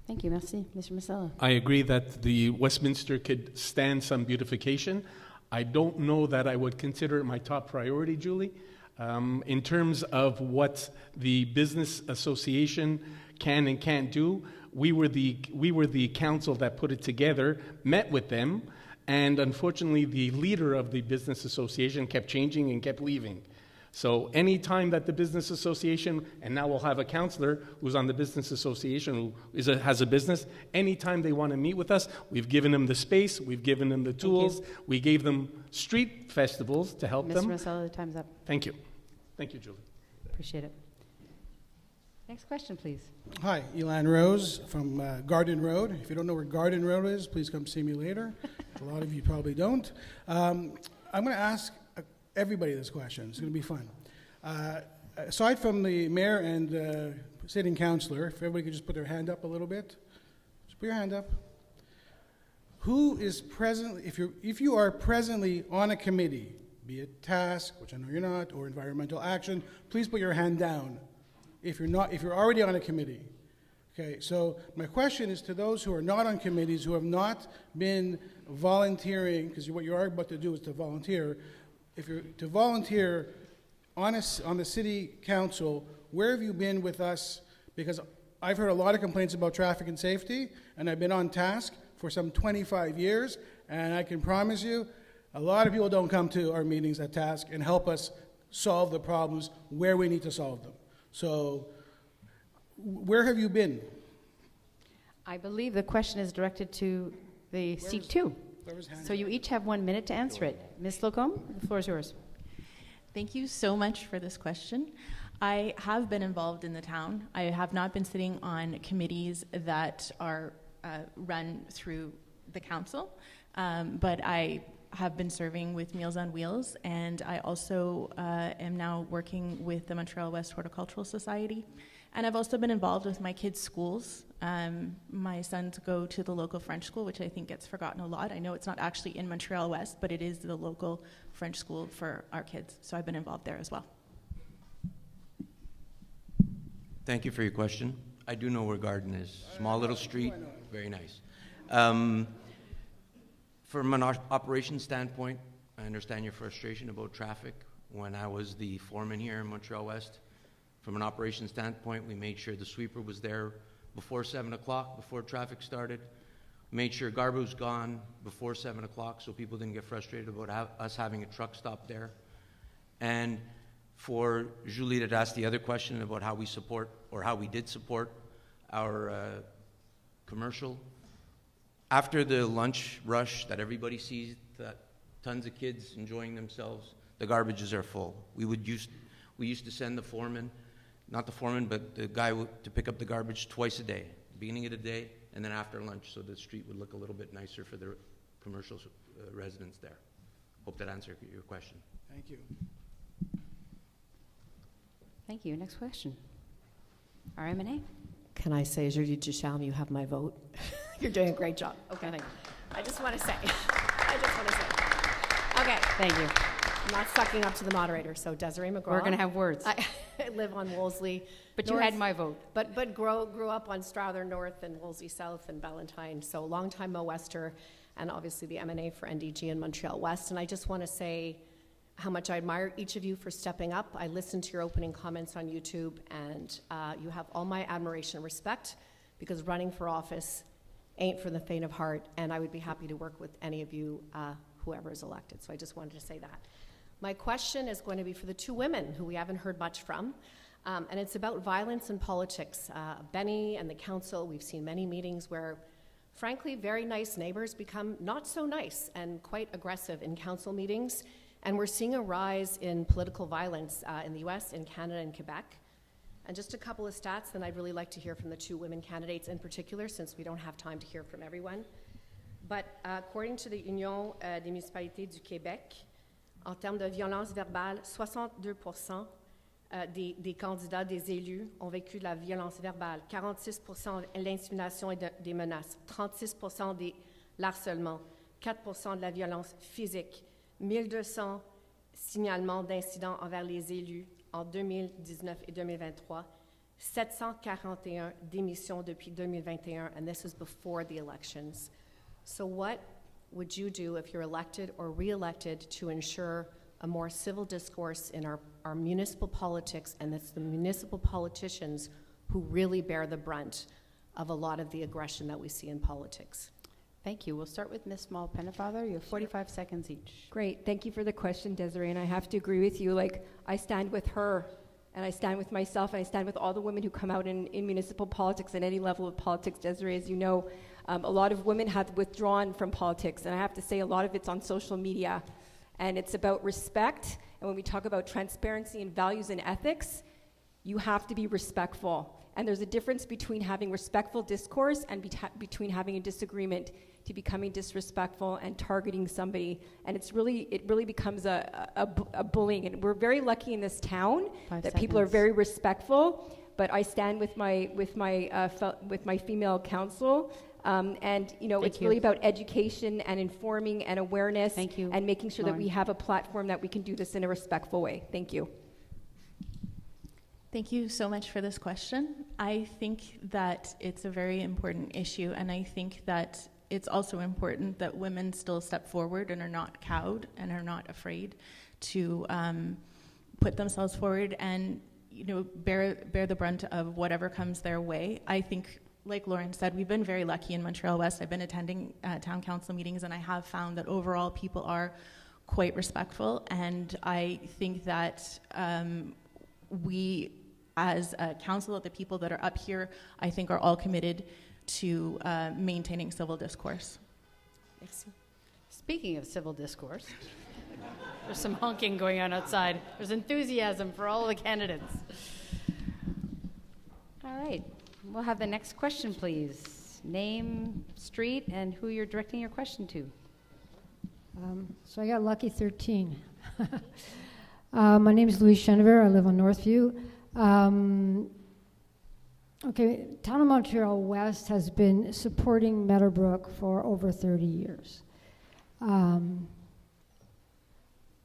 Thank you, merci. Mr. Masella. I agree that the Westminster could stand some beautification. I don't know that I would consider it my top priority, Julie. In terms of what the business association can and can't do, we were the council that put it together, met with them, and unfortunately the leader of the business association kept changing and kept leaving. So any time that the business association, and now we'll have a councillor who's on the business association who has a business, anytime they want to meet with us, we've given them the space, we've given them the tools, we gave them street festivals to help them. Mr. Masella, the time's up. Thank you. Thank you, Julie. Appreciate it. Next question, please. Hi, Elan Rose from Garden Road. If you don't know where Garden Road is, please come see me later. A lot of you probably don't. I'm going to ask everybody this question. It's going to be fun. Aside from the mayor and sitting councillor, if everybody could just put their hand up a little bit. Just put your hand up. Who is presently, if you are presently on a committee, be it task, which I know you're not, or environmental action, please put your hand down. If you're already on a committee. Okay, so my question is to those who are not on committees, who have not been volunteering, because what you are about to do is to volunteer. If you're to volunteer on the city council, where have you been with us? Because I've heard a lot of complaints about traffic and safety, and I've been on task for some 25 years, and I can promise you, a lot of people don't come to our meetings at task and help us solve the problems where we need to solve them. So, where have you been? I believe the question is directed to the seat 2. So you each have 1 minute to answer it. Ms. Locombe, the floor is yours. Thank you so much for this question. I have been involved in the town. I have not been sitting on committees that are run through the council, but I have been serving with Meals on Wheels, and I also am now working with the Montreal West Horticultural Society. And I've also been involved with my kids' schools. My sons go to the local French school, which I think gets forgotten a lot. I know it's not actually in Montreal West, but it is the local French school for our kids. So I've been involved there as well. Thank you for your question. I do know where Garden is. Small little street, very nice. From an operations standpoint, I understand your frustration about traffic. When I was the foreman here in Montreal West, from an operations standpoint, we made sure the sweeper was there before 7 o'clock, before traffic started. Made sure garbage was gone before 7 o'clock so people didn't get frustrated about us having a truck stop there. And for Julie to ask the other question about how we support, or how we did support our commercial, after the lunch rush that everybody sees, that tons of kids enjoying themselves, the garbages are full. We used to send the foreman, not the foreman, but the guy to pick up the garbage twice a day, beginning of the day and then after lunch, so the street would look a little bit nicer for the commercial residents there. Hope that answered your question. Thank you. Thank you. Next question. RMNA. Can I say, Julie Ducharme, you have my vote? You're doing a great job. Okay. I just want to say. Okay. Thank you. I'm not sucking up to the moderator. So Desiree McGraw. We're going to have words. I live on Wolseley. But North, you had my vote. But grew up on Strother North and Wolseley South and Valentine. So long-time Mo-Wester, and obviously the M&A for NDG in Montreal West. And I just want to say how much I admire each of you for stepping up. I listened to your opening comments on YouTube, and you have all my admiration and respect, because running for office ain't for the faint of heart, and I would be happy to work with any of you, whoever is elected. So I just wanted to say that. My question is going to be for the two women who we haven't heard much from, and it's about violence in politics. Benny and the council, we've seen many meetings where, frankly, very nice neighbors become not so nice and quite aggressive in council meetings. And we're seeing a rise in political violence in the US, in Canada, and Quebec. And just a couple of stats, then I'd really like to hear from the two women candidates in particular, since we don't have time to hear from everyone. But according to the Union des municipalités du Québec, en termes de violence verbale, 62% des candidats, des élus, ont vécu de la violence verbale, 46% de l'intimidation et des menaces, 36% de l'harcèlement, 4% de la violence physique, 1200 signalements d'incidents envers les élus en 2019 et 2023, 741 démissions depuis 2021, and this is before the elections. So what would you do if you're elected or re-elected to ensure a more civil discourse in our municipal politics, and it's the municipal politicians who really bear the brunt of a lot of the aggression that we see in politics? Thank you. We'll start with Ms. Small-Pennefather. You have 45 seconds each. Great. Thank you for the question, Desiree. And I have to agree with you. Like, I stand with her, and I stand with myself, and I stand with all the women who come out in municipal politics and any level of politics. Desiree, as you know, a lot of women have withdrawn from politics, and I have to say a lot of it's on social media. And it's about respect. And when we talk about transparency and values and ethics, you have to be respectful. And there's a difference between having respectful discourse and between having a disagreement to becoming disrespectful and targeting somebody. And it really becomes a bullying. And we're very lucky in this town that people are very respectful. But I stand with my female council. And it's really about education and informing and awareness. Thank you. And making sure that we have a platform that we can do this in a respectful way. Thank you. Thank you so much for this question. I think that it's a very important issue, and I think that it's also important that women still step forward and are not cowed and are not afraid to put themselves forward and bear the brunt of whatever comes their way. I think, like Lauren said, we've been very lucky in Montreal West. I've been attending town council meetings, and I have found that overall people are quite respectful, and I think that we, as a council, the people that are up here, I think are all committed to maintaining civil discourse. Speaking of civil discourse, there's some honking going on outside. There's enthusiasm for all of the candidates. All right, we'll have the next question, please. Name, street, and who you're directing your question to. So I got lucky 13. My name is Louise Chenever. I live on Northview. Okay, Town of Montreal West has been supporting Meadowbrook for over 30 years.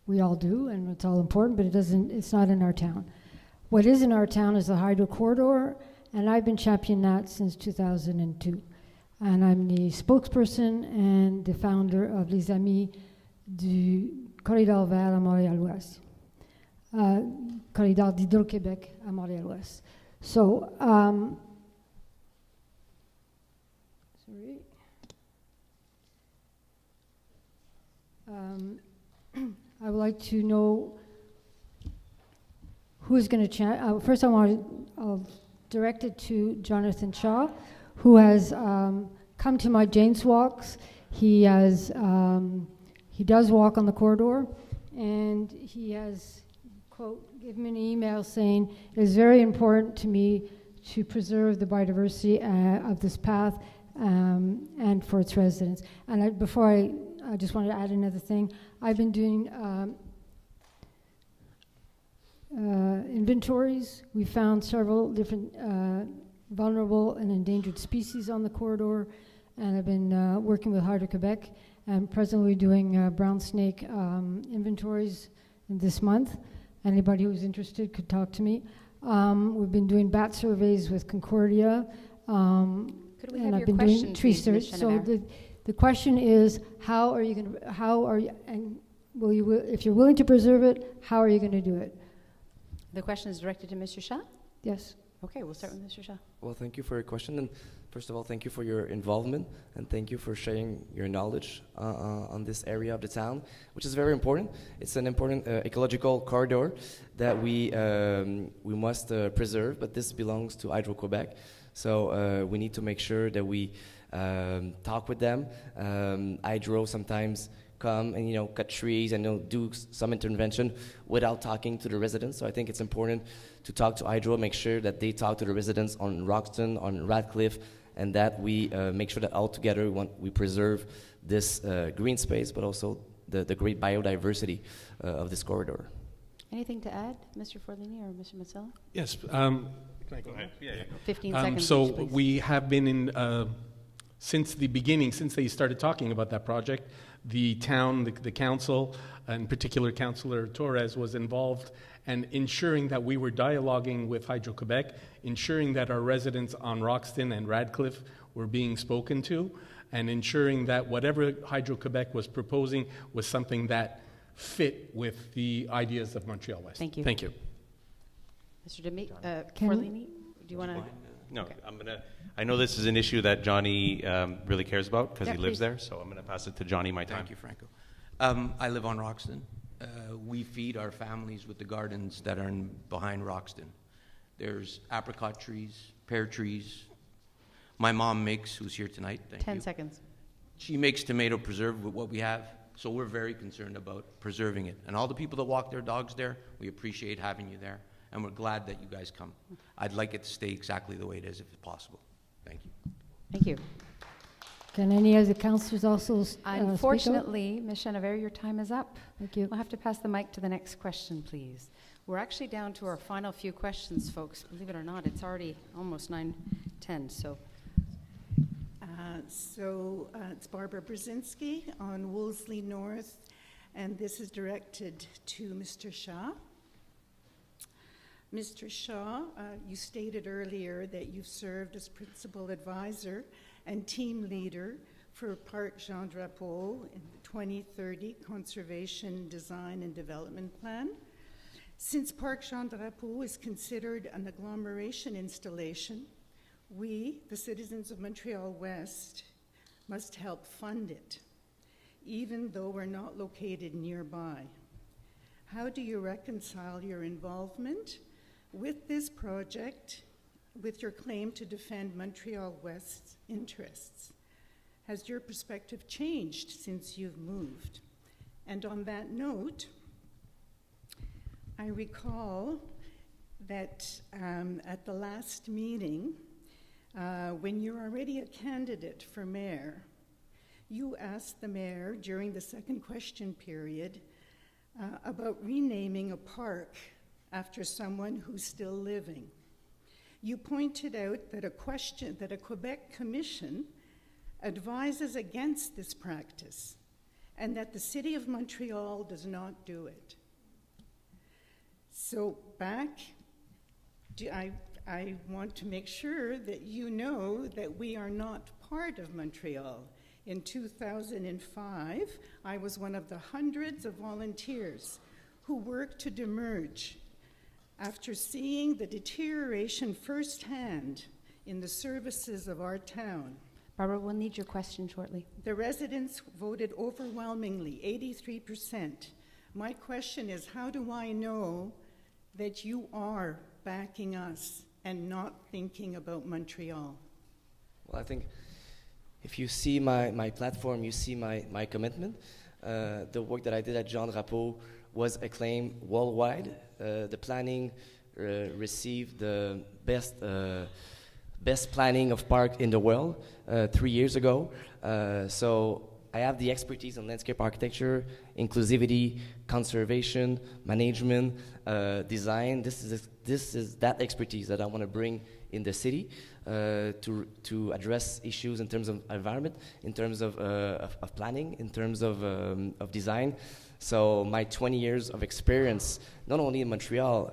We all do, and it's all important, but it's not in our town. What is in our town is the Hydro Corridor, and I've been championing that since 2002. And I'm the spokesperson and the founder of Les Amis du Corridor Vert à Montréal-Ouest. Corridor d'Hydro-Québec à Montréal-Ouest. So, sorry. I would like to know who's going to first I'll direct it to Jonathan Shaw, who has come to my Jane's walks. He does walk on the corridor, and he has, quote, given me an email saying, it is very important to me to preserve the biodiversity of this path and for its residents. And I just wanted to add another thing. I've been doing inventories. We found several different vulnerable and endangered species on the corridor, and I've been working with Hydro-Québec, and presently doing brown snake inventories this month. Anybody who's interested could talk to me. We've been doing bat surveys with Concordia. Could we have I've your been question, doing tree please, search. Ms. So Chenever? the question is, if you're willing to preserve it, how are you going to do it? The question is directed to Mr. Shah? Yes. Okay, we'll start with Mr. Shah. Well, thank you for your question. And first of all, thank you for your involvement, and thank you for sharing your knowledge on this area of the town, which is very important. It's an important ecological corridor that we must preserve, but this belongs to Hydro-Québec. So we need to make sure that we talk with them. Hydro sometimes come and cut trees and do some intervention without talking to the residents. So I think it's important to talk to Hydro, make sure that they talk to the residents on Roxton, on Radcliffe, and that we make sure that all together we preserve this green space, but also the great biodiversity of this corridor. Anything to add, Mr. Forlini or Mr. Mazzella? Yes. Can I go ahead? Yeah. 15 seconds. So each, please. we have been in, since the beginning, since they started talking about that project, the town, the council, in particular Councillor Torres, was involved and ensuring that we were dialoguing with Hydro-Québec, ensuring that our residents on Roxton and Radcliffe were being spoken to, and ensuring that whatever Hydro-Québec was proposing was something that fit with the ideas of Montreal West. Thank you. Thank you. Mr. Forlini, do you want to? No, okay. I know this is an issue that Johnny really cares about because he lives please. there, so I'm going to pass it to Johnny my time. Thank you, Franco. I live on Roxton. We feed our families with the gardens that are behind Roxton. There's apricot trees, pear trees. My mom makes, who's here tonight, thank you. 10 seconds. She makes tomato preserve with what we have, so we're very concerned about preserving it. And all the people that walk their dogs there, we appreciate having you there, and we're glad that you guys come. I'd like it to stay exactly the way it is if it's possible. Thank you. Thank you. Can any of the councillors also Unfortunately, Ms. Chenever, your time is up. Thank you. We'll have to pass the mic to the next question, please. We're actually down to our final few questions, folks. Believe it or not, it's already almost 9:10, so. It's Barbara Brzezinski on Wolseley North, and this is directed to Mr. Shah. Mr. Shaw, you stated earlier that you've served as principal advisor and team leader for Parc Jean Drapeau in the 2030 Conservation Design and Development Plan. Since Parc Jean Drapeau is considered an agglomeration installation, we, the citizens of Montreal West, must help fund it, even though we're not located nearby. How do you reconcile your involvement with this project with your claim to defend Montreal West's interests? Has your perspective changed since you've moved? And on that note, I recall that at the last meeting, when you're already a candidate for mayor, You asked the mayor during the second question period about renaming a park after someone who's still living. You pointed out that a Quebec commission advises against this practice and that the City of Montreal does not do it. So I want to make sure that you know that we are not part of Montreal. In 2005, I was one of the hundreds of volunteers who worked to demerge after seeing the deterioration firsthand in the services of our town. Barbara, we'll need your question shortly. The residents voted overwhelmingly, 83%. My question is, how do I know that you are backing us and not thinking about Montreal? Well, I think if you see my platform, you see my commitment. The work that I did at Jean Drapeau was acclaimed worldwide. The planning received the best planning of park in the world 3 years ago. So I have the expertise in landscape architecture, inclusivity, conservation, management, design. This is that expertise that I want to bring in the city to address issues in terms of environment, in terms of planning, in terms of design. So my 20 years of experience, not only in Montreal,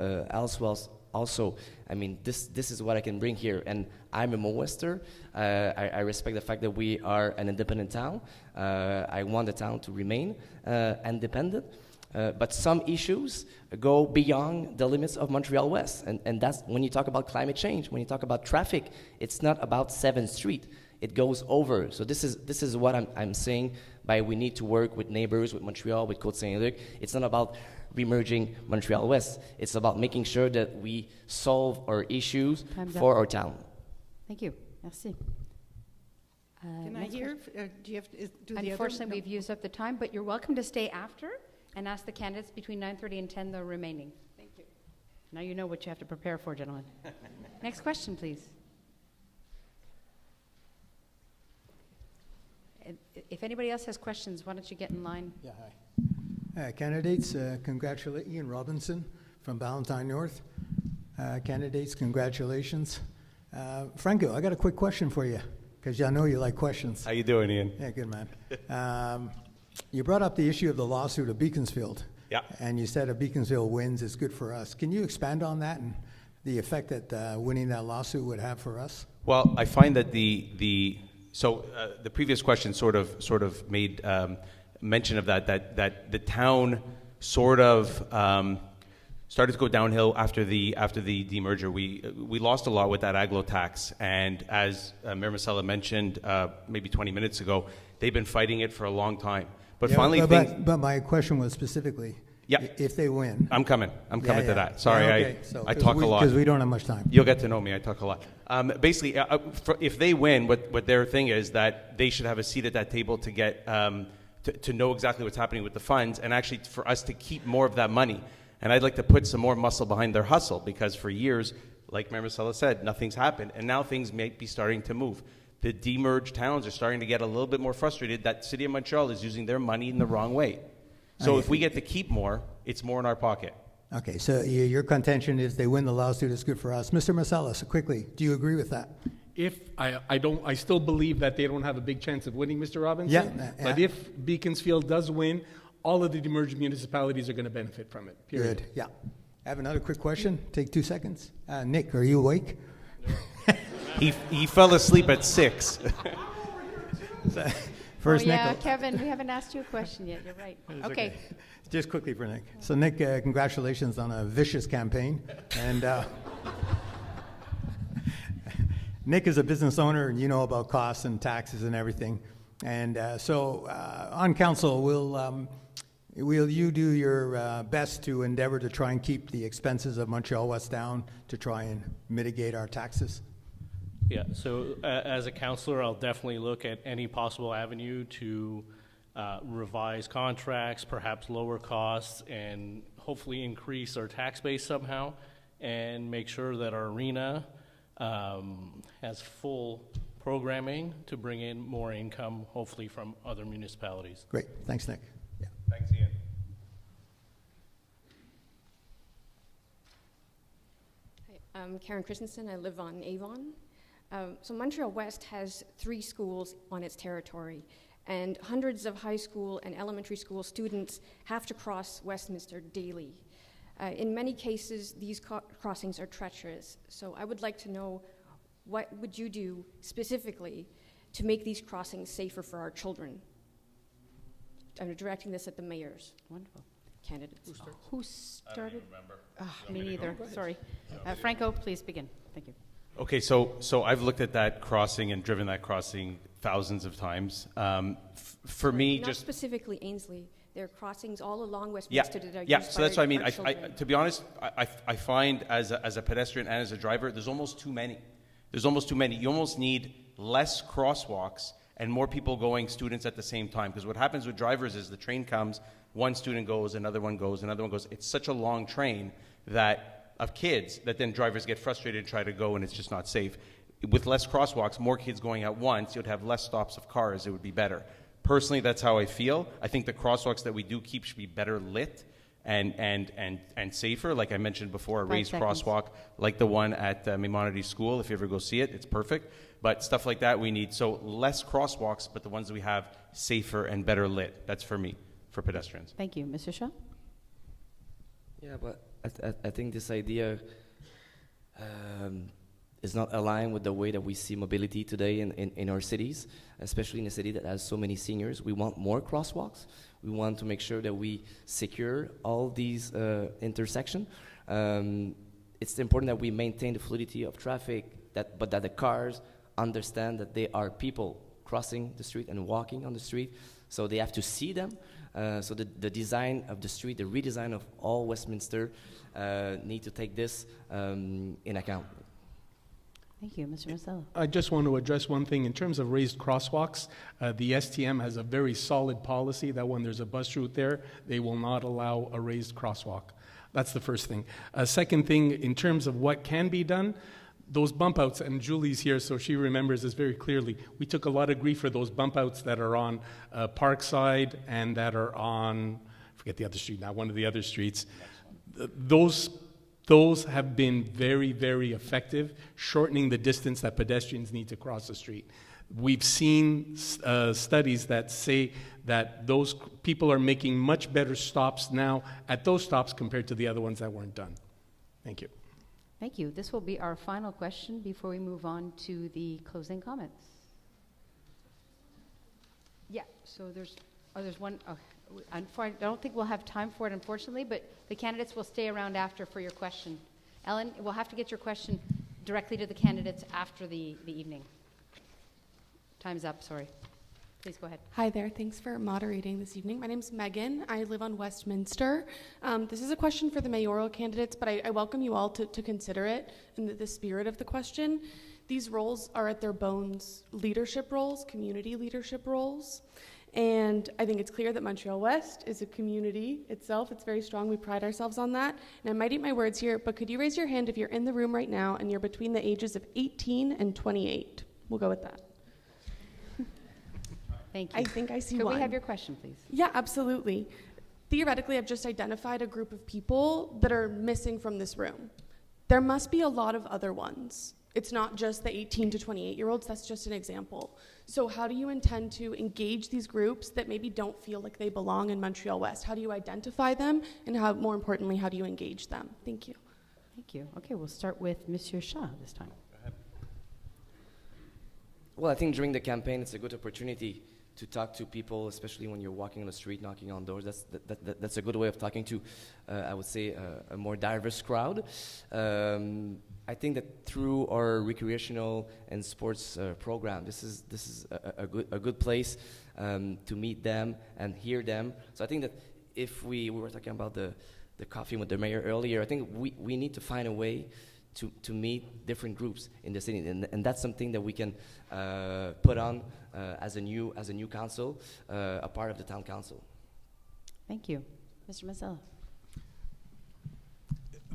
also, I mean, this is what I can bring here. And I'm a Mo-Wester. I respect the fact that we are an independent town. I want the town to remain independent. But some issues go beyond the limits of Montreal West. And that's when you talk about climate change, when you talk about traffic, it's not about 7th Street. It goes over. So this is what I'm saying by we need to work with neighbors, with Montreal, with Côte-Saint-Luc. It's not about remerging Montreal West. It's about making sure that we solve our issues for our town. Thank you. Merci. Can I hear? Do you have to do the Unfortunately, we've used up the time, but you're welcome to stay after and ask the candidates between 9:30 and 10 the remaining. Thank you. Now you know what you have to prepare for, gentlemen. Next question, please. If anybody else has questions, why don't you get in line? Yeah, hi. Candidates, congratulate Ian Robinson from Ballantyne North. Candidates, congratulations. Franco, I got a quick question for you, because I know you like questions. How you doing, Ian? Yeah, good, man. You brought up the issue of the lawsuit of Beaconsfield. Yeah. And you said if Beaconsfield wins, it's good for us. Can you expand on that and the effect that winning that lawsuit would have for us? Well, I find that the previous question sort of made mention of that the town sort of started to go downhill after the demerger. We lost a lot with that aglo tax, and as Mayor Masella mentioned maybe 20 minutes ago, they've been fighting it for a long time. But yeah, finally, but my question was specifically, if they win. I'm coming to that. Sorry, okay. I talk a lot. Because we don't have much time. You'll get to know me. I talk a lot. Basically, if they win, what their thing is that they should have a seat at that table to get to know exactly what's happening with the funds, and actually for us to keep more of that money. And I'd like to put some more muscle behind their hustle, because for years, like Mayor Masella said, nothing's happened, and now things may be starting to move. The demerged towns are starting to get a little bit more frustrated that City of Montreal is using their money in the wrong way. So if we get to keep more, it's more in our pocket. Okay, so your contention is they win the lawsuit, it's good for us. Mr. Masella, so quickly, do you agree with that? If I still believe that they don't have a big chance of winning, Mr. Robinson. Yeah. But if Beaconsfield does win, all of the demerged municipalities are going to benefit from it. Period. Good. Yeah. I have another quick question. Take 2 seconds. Nick, are you awake? He fell asleep at 6. First, yeah, Nick. Kevin, we haven't asked you a question yet. You're right. Okay. Just quickly for Nick. So, Nick, congratulations on a vicious campaign. And Nick is a business owner, and you know about costs and taxes and everything. And so, on council, will you do your best to endeavor to try and keep the expenses of Montreal West down to try and mitigate our taxes? Yeah, so as a councillor, I'll definitely look at any possible avenue to revise contracts, perhaps lower costs, and hopefully increase our tax base somehow, and make sure that our arena has full programming to bring in more income, hopefully from other municipalities. Great. Thanks, Nick. Yeah. Thanks, Ian. Hi, I'm Karen Christensen. I live on Avon. So Montreal West has 3 schools on its territory, and hundreds of high school and elementary school students have to cross Westminster daily. In many cases, these crossings are treacherous. So I would like to know, what would you do specifically to make these crossings safer for our children? I'm directing this at the mayors. Wonderful. Candidates. Who started? I don't even remember. Me neither. Sorry. Franco, please begin. Thank you. Okay, so I've looked at that crossing and driven that crossing thousands of times. For me, not just specifically Ainsley. There are crossings all along Westminster that are yeah. used So by that's what I mean. our children. To be honest, I find as a pedestrian and as a driver, there's almost too many. There's almost too many. You almost need less crosswalks and more people going, students at the same time. Because what happens with drivers is the train comes, one student goes, another one goes, another one goes. It's such a long train of kids that then drivers get frustrated and try to go, and it's just not safe. With less crosswalks, more kids going at once, you'd have less stops of cars. It would be better. Personally, that's how I feel. I think the crosswalks that we do keep should be better lit and safer. Like I mentioned before, a 5 raised seconds. crosswalk like the one at Maimonides School. If you ever go see it, it's perfect. But stuff like that we need. So less crosswalks, but the ones that we have safer and better lit. That's for me, for pedestrians. Thank you. Mr. Shaw? Yeah, but I think this idea is not aligned with the way that we see mobility today in our cities, especially in a city that has so many seniors. We want more crosswalks. We want to make sure that we secure all these intersections. It's important that we maintain the fluidity of traffic, but that the cars understand that they are people crossing the street and walking on the street, so they have to see them. So the design of the street, the redesign of all Westminster need to take this in account. Thank you. Mr. Marcello? I just want to address one thing. In terms of raised crosswalks, the STM has a very solid policy that when there's a bus route there, they will not allow a raised crosswalk. That's the first thing. Second thing, in terms of what can be done, those bump outs, and Julie's here, so she remembers this very clearly. We took a lot of grief for those bump outs that are on Parkside and that are on, I forget the other street now, one of the other streets. Those have been very, very effective, shortening the distance that pedestrians need to cross the street. We've seen studies that say that those people are making much better stops now at those stops compared to the other ones that weren't done. Thank you. Thank you. This will be our final question before we move on to the closing comments. Yeah, so there's one. Oh, I don't think we'll have time for it, unfortunately, but the candidates will stay around after for your question. Ellen, we'll have to get your question directly to the candidates after the evening. Time's up, sorry. Please go ahead. Hi there. Thanks for moderating this evening. My name's Megan. I live on Westminster. This is a question for the mayoral candidates, but I welcome you all to consider it in the spirit of the question. These roles are at their bones leadership roles, community leadership roles. And I think it's clear that Montreal West is a community itself. It's very strong. We pride ourselves on that. And I might eat my words here, but could you raise your hand if you're in the room right now and you're between the ages of 18 and 28? We'll go with that. Thank you. I think I see Could one. we have your question, please? Yeah, absolutely. Theoretically, I've just identified a group of people that are missing from this room. There must be a lot of other ones. It's not just the 18 to 28-year-olds. That's just an example. So how do you intend to engage these groups that maybe don't feel like they belong in Montreal West? How do you identify them? And how, more importantly, how do you engage them? Thank you. Thank you. Okay, we'll start with Monsieur Shaw this time. Well, I think during the campaign, it's a good opportunity to talk to people, especially when you're walking on the street, knocking on doors. That's a good way of talking to, I would say, a more diverse crowd. I think that through our recreational and sports program, this is a good place to meet them and hear them. So I think that if we were talking about the coffee with the mayor earlier, I think we need to find a way to meet different groups in the city, and that's something that we can put on as a new council, a part of the town council. Thank you. Mr. Mazzella.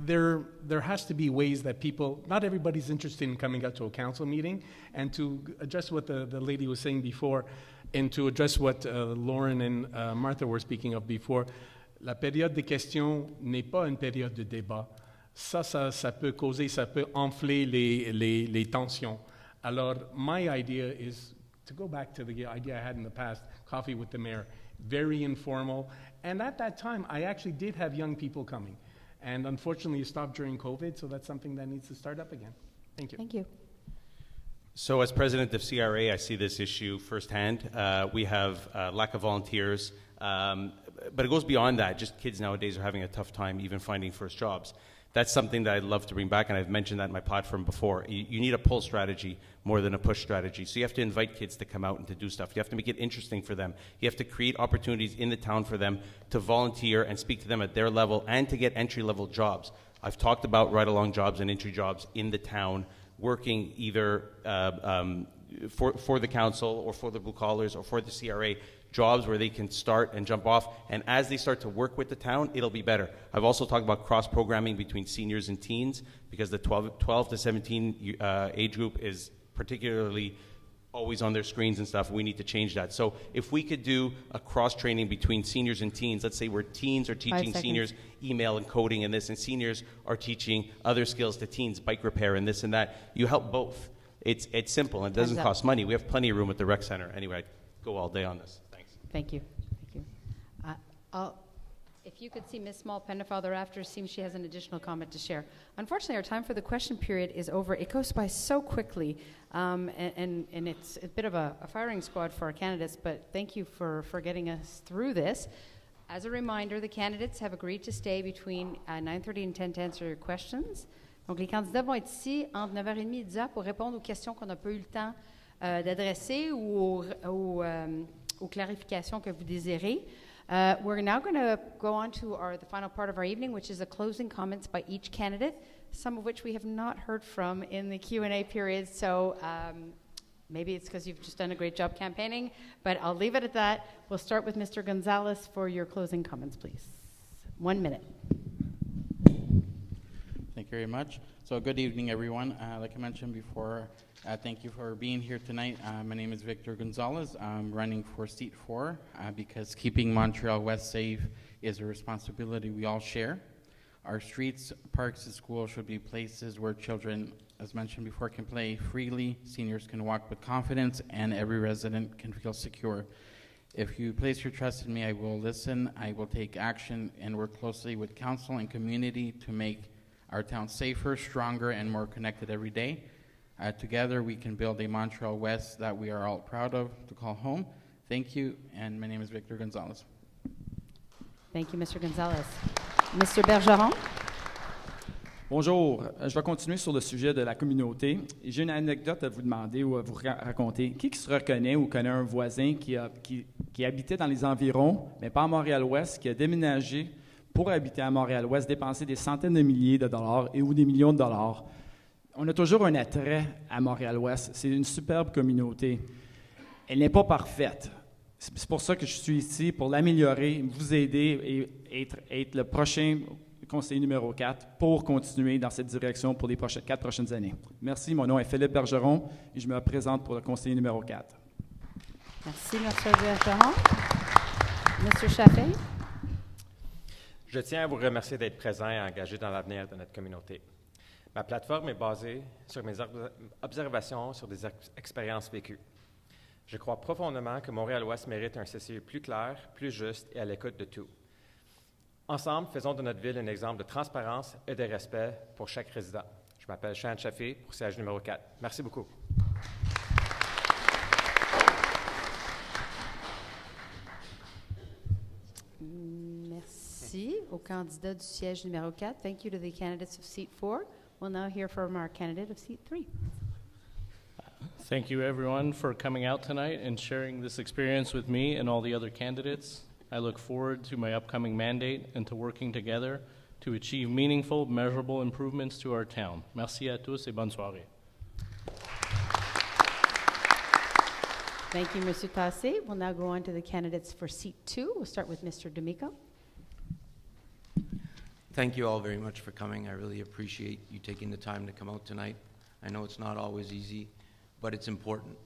there has to be ways that people, not everybody's interested in coming out to a council meeting, and to address what the lady was saying before, and to address what Lauren and Martha were speaking of before, la période des questions n'est pas une période de débat. Ça peut causer, ça peut enfler les tensions. Alors, my idea is to go back to the idea I had in the past, coffee with the mayor, very informal. And at that time, I actually did have young people coming. And unfortunately, it stopped during COVID, so that's something that needs to start up again. Thank you. Thank you. So as president of CRA, I see this issue firsthand. We have lack of volunteers, but it goes beyond that. Just kids nowadays are having a tough time even finding first jobs. That's something that I'd love to bring back, and I've mentioned that in my platform before. You need a pull strategy more than a push strategy. So you have to invite kids to come out and to do stuff. You have to make it interesting for them. You have to create opportunities in the town for them to volunteer and speak to them at their level and to get entry-level jobs. I've talked about ride-along jobs and entry jobs in the town, working either for the council or for the blue collars or for the CRA, jobs where they can start and jump off, and as they start to work with the town, it'll be better. I've also talked about cross-programming between seniors and teens, because the 12 to 17 age group is particularly always on their screens and stuff. We need to change that. So if we could do a cross-training between seniors and teens, let's say where teens are teaching seniors email and coding and this, and seniors are teaching other skills to teens, bike repair and this and that, you help both. It's simple, and it doesn't cost money. We have plenty of room at the rec center. Anyway, I'd go all day on this. Thank you. Thank you. If you could see Ms. Small-Pennefather after, it seems she has an additional comment to share. Unfortunately, our time for the question period is over. It goes by so quickly, and it's a bit of a firing squad for our candidates, but thank you for getting us through this. As a reminder, the candidates have agreed to stay between 9:30 and 10 to answer your questions. Donc, les candidats vont être ici entre 9h30 et 10h pour répondre aux questions qu'on n'a pas eu le temps d'adresser ou aux clarifications que vous désirez. We're now going to go on to the final part of our evening, which is the closing comments by each candidate, some of which we have not heard from in the Q&A period. So maybe it's because you've just done a great job campaigning, but I'll leave it at that. We'll start with Mr. Gonzalez for your closing comments, please. 1 minute. Thank you very much. So good evening, everyone. Like I mentioned before, thank you for being here tonight. My name is Victor Gonzalez. I'm running for seat 4 because keeping Montreal West safe is a responsibility we all share. Our streets, parks, and schools should be places where children, as mentioned before, can play freely, seniors can walk with confidence, and every resident can feel secure. If you place your trust in me, I will listen, I will take action, and work closely with council and community to make our town safer, stronger, and more connected every day. Together, we can build a Montreal West that we are all proud of to call home. Thank you, and my name is Victor Gonzalez. Thank you, Mr. Gonzalez. Mr. Bergeron. Bonjour, je vais continuer sur le sujet de la communauté. J'ai une anecdote à vous demander ou à vous raconter. Qui se reconnaît ou connaît un voisin qui habitait dans les environs, mais pas à Montréal-Ouest, qui a déménagé pour habiter à Montréal-Ouest, dépenser des centaines de milliers de dollars ou des millions de dollars? On a toujours un attrait à Montréal-Ouest. C'est une superbe communauté. Elle n'est pas parfaite. C'est pour ça que je suis ici, pour l'améliorer, vous aider et être le prochain conseiller numéro 4 pour continuer dans cette direction pour les 4 prochaines années. Merci, mon nom est Philippe Bergeron et je me présente pour le conseiller numéro 4. Merci, M. Bergeron. M. Chaffin. Je tiens à vous remercier d'être présent et engagé dans l'avenir de notre communauté. Ma plateforme est basée sur mes observations sur des expériences vécues. Je crois profondément que Montréal-Ouest mérite un CCE plus clair, plus juste et à l'écoute de tout. Ensemble, faisons de notre ville un exemple de transparence et de respect pour chaque résident. Je m'appelle Chant Chaffé pour siège numéro 4. Merci beaucoup. Merci aux candidats du siège numéro 4. Thank you to the candidates of seat 4. We'll now hear from our candidate of seat 3. Thank you, everyone, for coming out tonight and sharing this experience with me and all the other candidates. I look forward to my upcoming mandate and to working together to achieve meaningful, measurable improvements to our town. Merci à tous et bonne soirée. Thank you, Mr. Tassé. We'll now go on to the candidates for seat 2. We'll start with Mr. D'Amico. Thank you all very much for coming. I really appreciate you taking the time to come out tonight. I know it's not always easy, but it's important.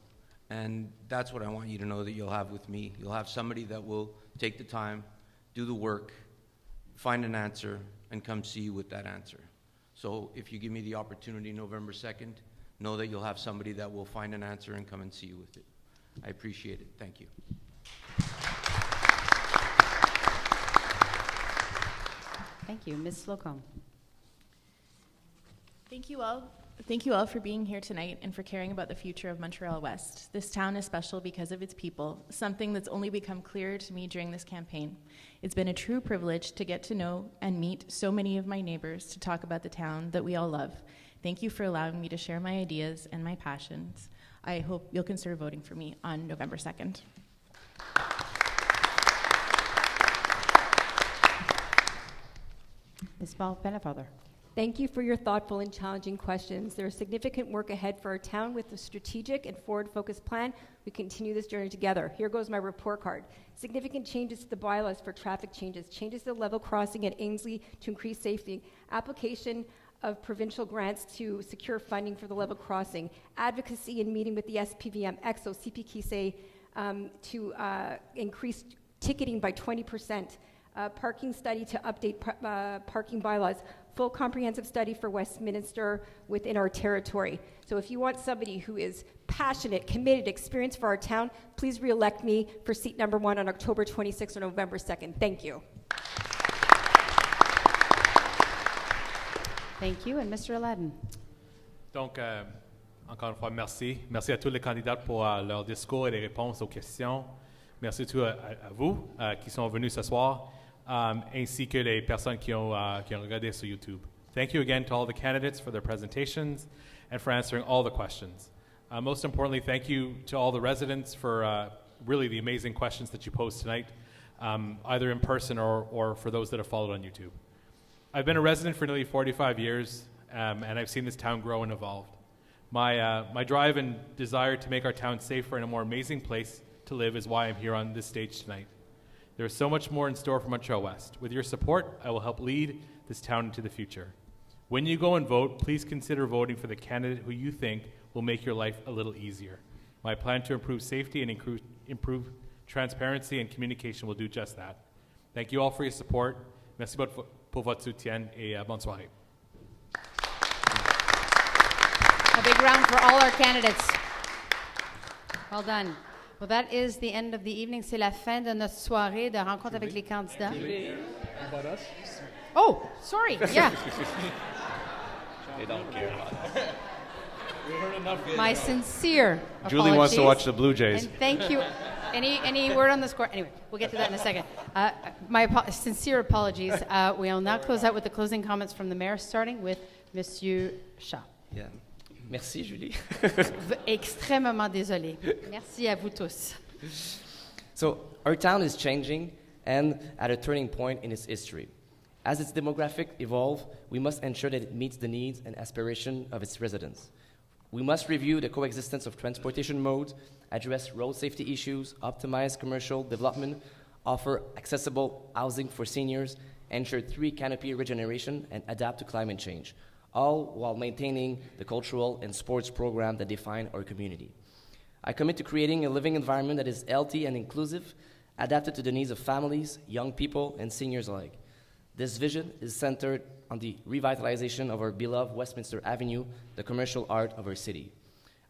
And that's what I want you to know that you'll have with me. You'll have somebody that will take the time, do the work, find an answer, and come see you with that answer. So if you give me the opportunity November 2nd, know that you'll have somebody that will find an answer and come and see you with it. I appreciate it. Thank you. Thank you. Ms. Slocum. Thank you all. Thank you all for being here tonight and for caring about the future of Montreal West. This town is special because of its people, something that's only become clearer to me during this campaign. It's been a true privilege to get to know and meet so many of my neighbors to talk about the town that we all love. Thank you for allowing me to share my ideas and my passions. I hope you'll consider voting for me on November 2nd. Ms. Bell-Pennefather. Thank you for your thoughtful and challenging questions. There is significant work ahead for our town with a strategic and forward-focused plan. We continue this journey together. Here goes my report card. Significant changes to the bylaws for traffic changes to the level crossing at Ainsley to increase safety, application of provincial grants to secure funding for the level crossing, advocacy and meeting with the SPVM, EXO, CPKC to increase ticketing by 20%, parking study to update parking bylaws, full comprehensive study for Westminster within our territory. So if you want somebody who is passionate, committed, experienced for our town, please re-elect me for seat number 1 on October 26th or November 2nd. Thank you. Thank you. And Mr. Aladdin. Donc, encore une fois, merci. Merci à tous les candidats pour leur discours et les réponses aux questions. Merci à vous qui sont venus ce soir, ainsi que les personnes qui ont regardé sur YouTube. Thank you again to all the candidates for their presentations and for answering all the questions. Most importantly, thank you to all the residents for really the amazing questions that you posed tonight, either in person or for those that have followed on YouTube. I've been a resident for nearly 45 years, and I've seen this town grow and evolve. My drive and desire to make our town safer and a more amazing place to live is why I'm here on this stage tonight. There is so much more in store for Montreal West. With your support, I will help lead this town into the future. When you go and vote, please consider voting for the candidate who you think will make your life a little easier. My plan to improve safety and improve transparency and communication will do just that. Thank you all for your support. Merci pour votre soutien et bonne soirée. A big round for all our candidates. Well done. Well, that is the end of the evening. C'est la fin de notre soirée de rencontre avec les candidats. Oh, sorry. Yeah. They don't care about that. My sincere apologies. Julie wants to watch the Blue Jays. And thank you. Any word on the score? Anyway, we'll get to that in a second. My sincere apologies. We'll now close out with the closing comments from the mayor, starting with Monsieur Chat. Yeah. Merci, Julie. Extrêmement désolé. Merci à vous tous. So, our town is changing and at a turning point in its history. As its demographic evolve, we must ensure that it meets the needs and aspirations of its residents. We must review the coexistence of transportation modes, address road safety issues, optimize commercial development, offer accessible housing for seniors, ensure tree canopy regeneration, and adapt to climate change, all while maintaining the cultural and sports program that define our community. I commit to creating a living environment that is healthy and inclusive, adapted to the needs of families, young people, and seniors alike. This vision is centered on the revitalization of our beloved Westminster Avenue, the commercial heart of our city.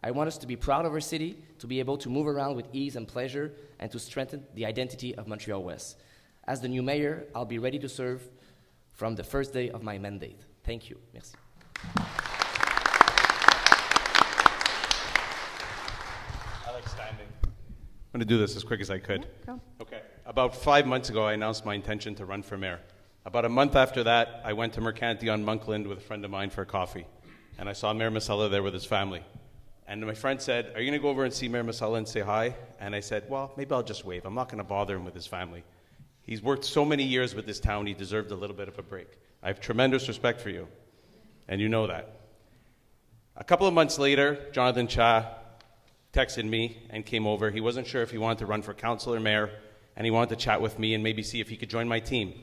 I want us to be proud of our city, to be able to move around with ease and pleasure, and to strengthen the identity of Montreal West. As the new mayor, I'll be ready to serve from the first day of my mandate. Thank you. Merci. I like standing. I'm going to do this as quick as I could. Yeah, go. Okay. About 5 months ago, I announced my intention to run for mayor. About a month after that, I went to Mercanti on Monkland with a friend of mine for coffee. And I saw Mayor Masella there with his family. And my friend said, "Are you going to go over and see Mayor Masella and say hi?" And I said, "Well, maybe I'll just wave. I'm not going to bother him with his family. He's worked so many years with this town, he deserved a little bit of a break. I have tremendous respect for you, and you know that." A couple of months later, Jonathan Cha texted me and came over. He wasn't sure if he wanted to run for council or mayor, and he wanted to chat with me and maybe see if he could join my team.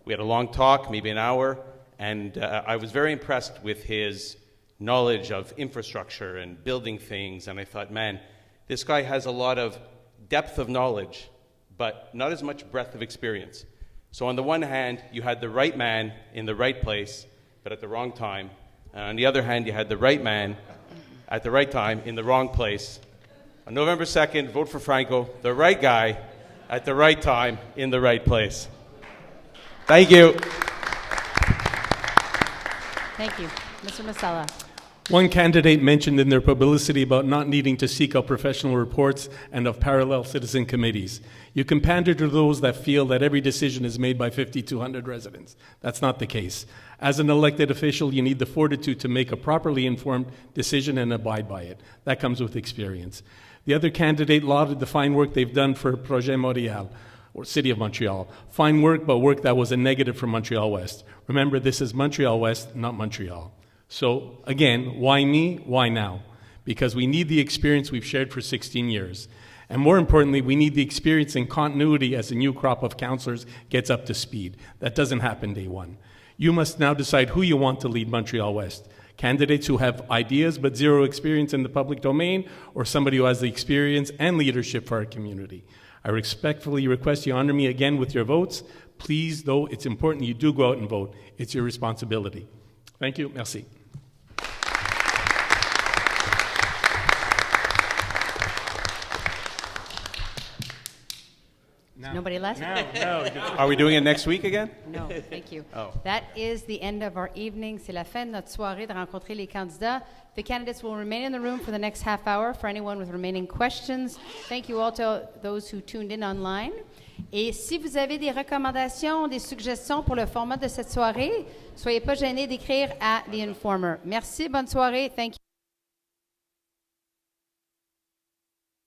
We had a long talk, maybe an hour, and I was very impressed with his knowledge of infrastructure and building things, and I thought, man, this guy has a lot of depth of knowledge, but not as much breadth of experience. So on the one hand, you had the right man in the right place, but at the wrong time. And on the other hand, you had the right man at the right time in the wrong place. On November 2nd, vote for Franco, the right guy at the right time in the right place. Thank you. Thank you. Mr. Masala. One candidate mentioned in their publicity about not needing to seek out professional reports and of parallel citizen committees. You can pander to those that feel that every decision is made by 5,200 residents. That's not the case. As an elected official, you need the fortitude to make a properly informed decision and abide by it. That comes with experience. The other candidate lauded the fine work they've done for Projet Montréal, or City of Montreal. Fine work, but work that was a negative for Montreal West. Remember, this is Montreal West, not Montreal. So again, why me? Why now? Because we need the experience we've shared for 16 years. And more importantly, we need the experience and continuity as a new crop of councillors gets up to speed. That doesn't happen day one. You must now decide who you want to lead Montreal West. Candidates who have ideas but zero experience in the public domain, or somebody who has the experience and leadership for our community. I respectfully request you honor me again with your votes. Please, though, it's important you do go out and vote. It's your responsibility. Thank you. Merci. Nobody left? No. Are we doing it next week again? No, thank you. Oh. That is the end of our evening. C'est la fin de notre soirée de rencontrer les candidats. The candidates will remain in the room for the next half hour for anyone with remaining questions. Thank you all to those who tuned in online. Et si vous avez des recommandations, des suggestions pour le format de cette soirée, soyez pas gênés d'écrire à The Informer. Merci, bonne soirée. Thank you.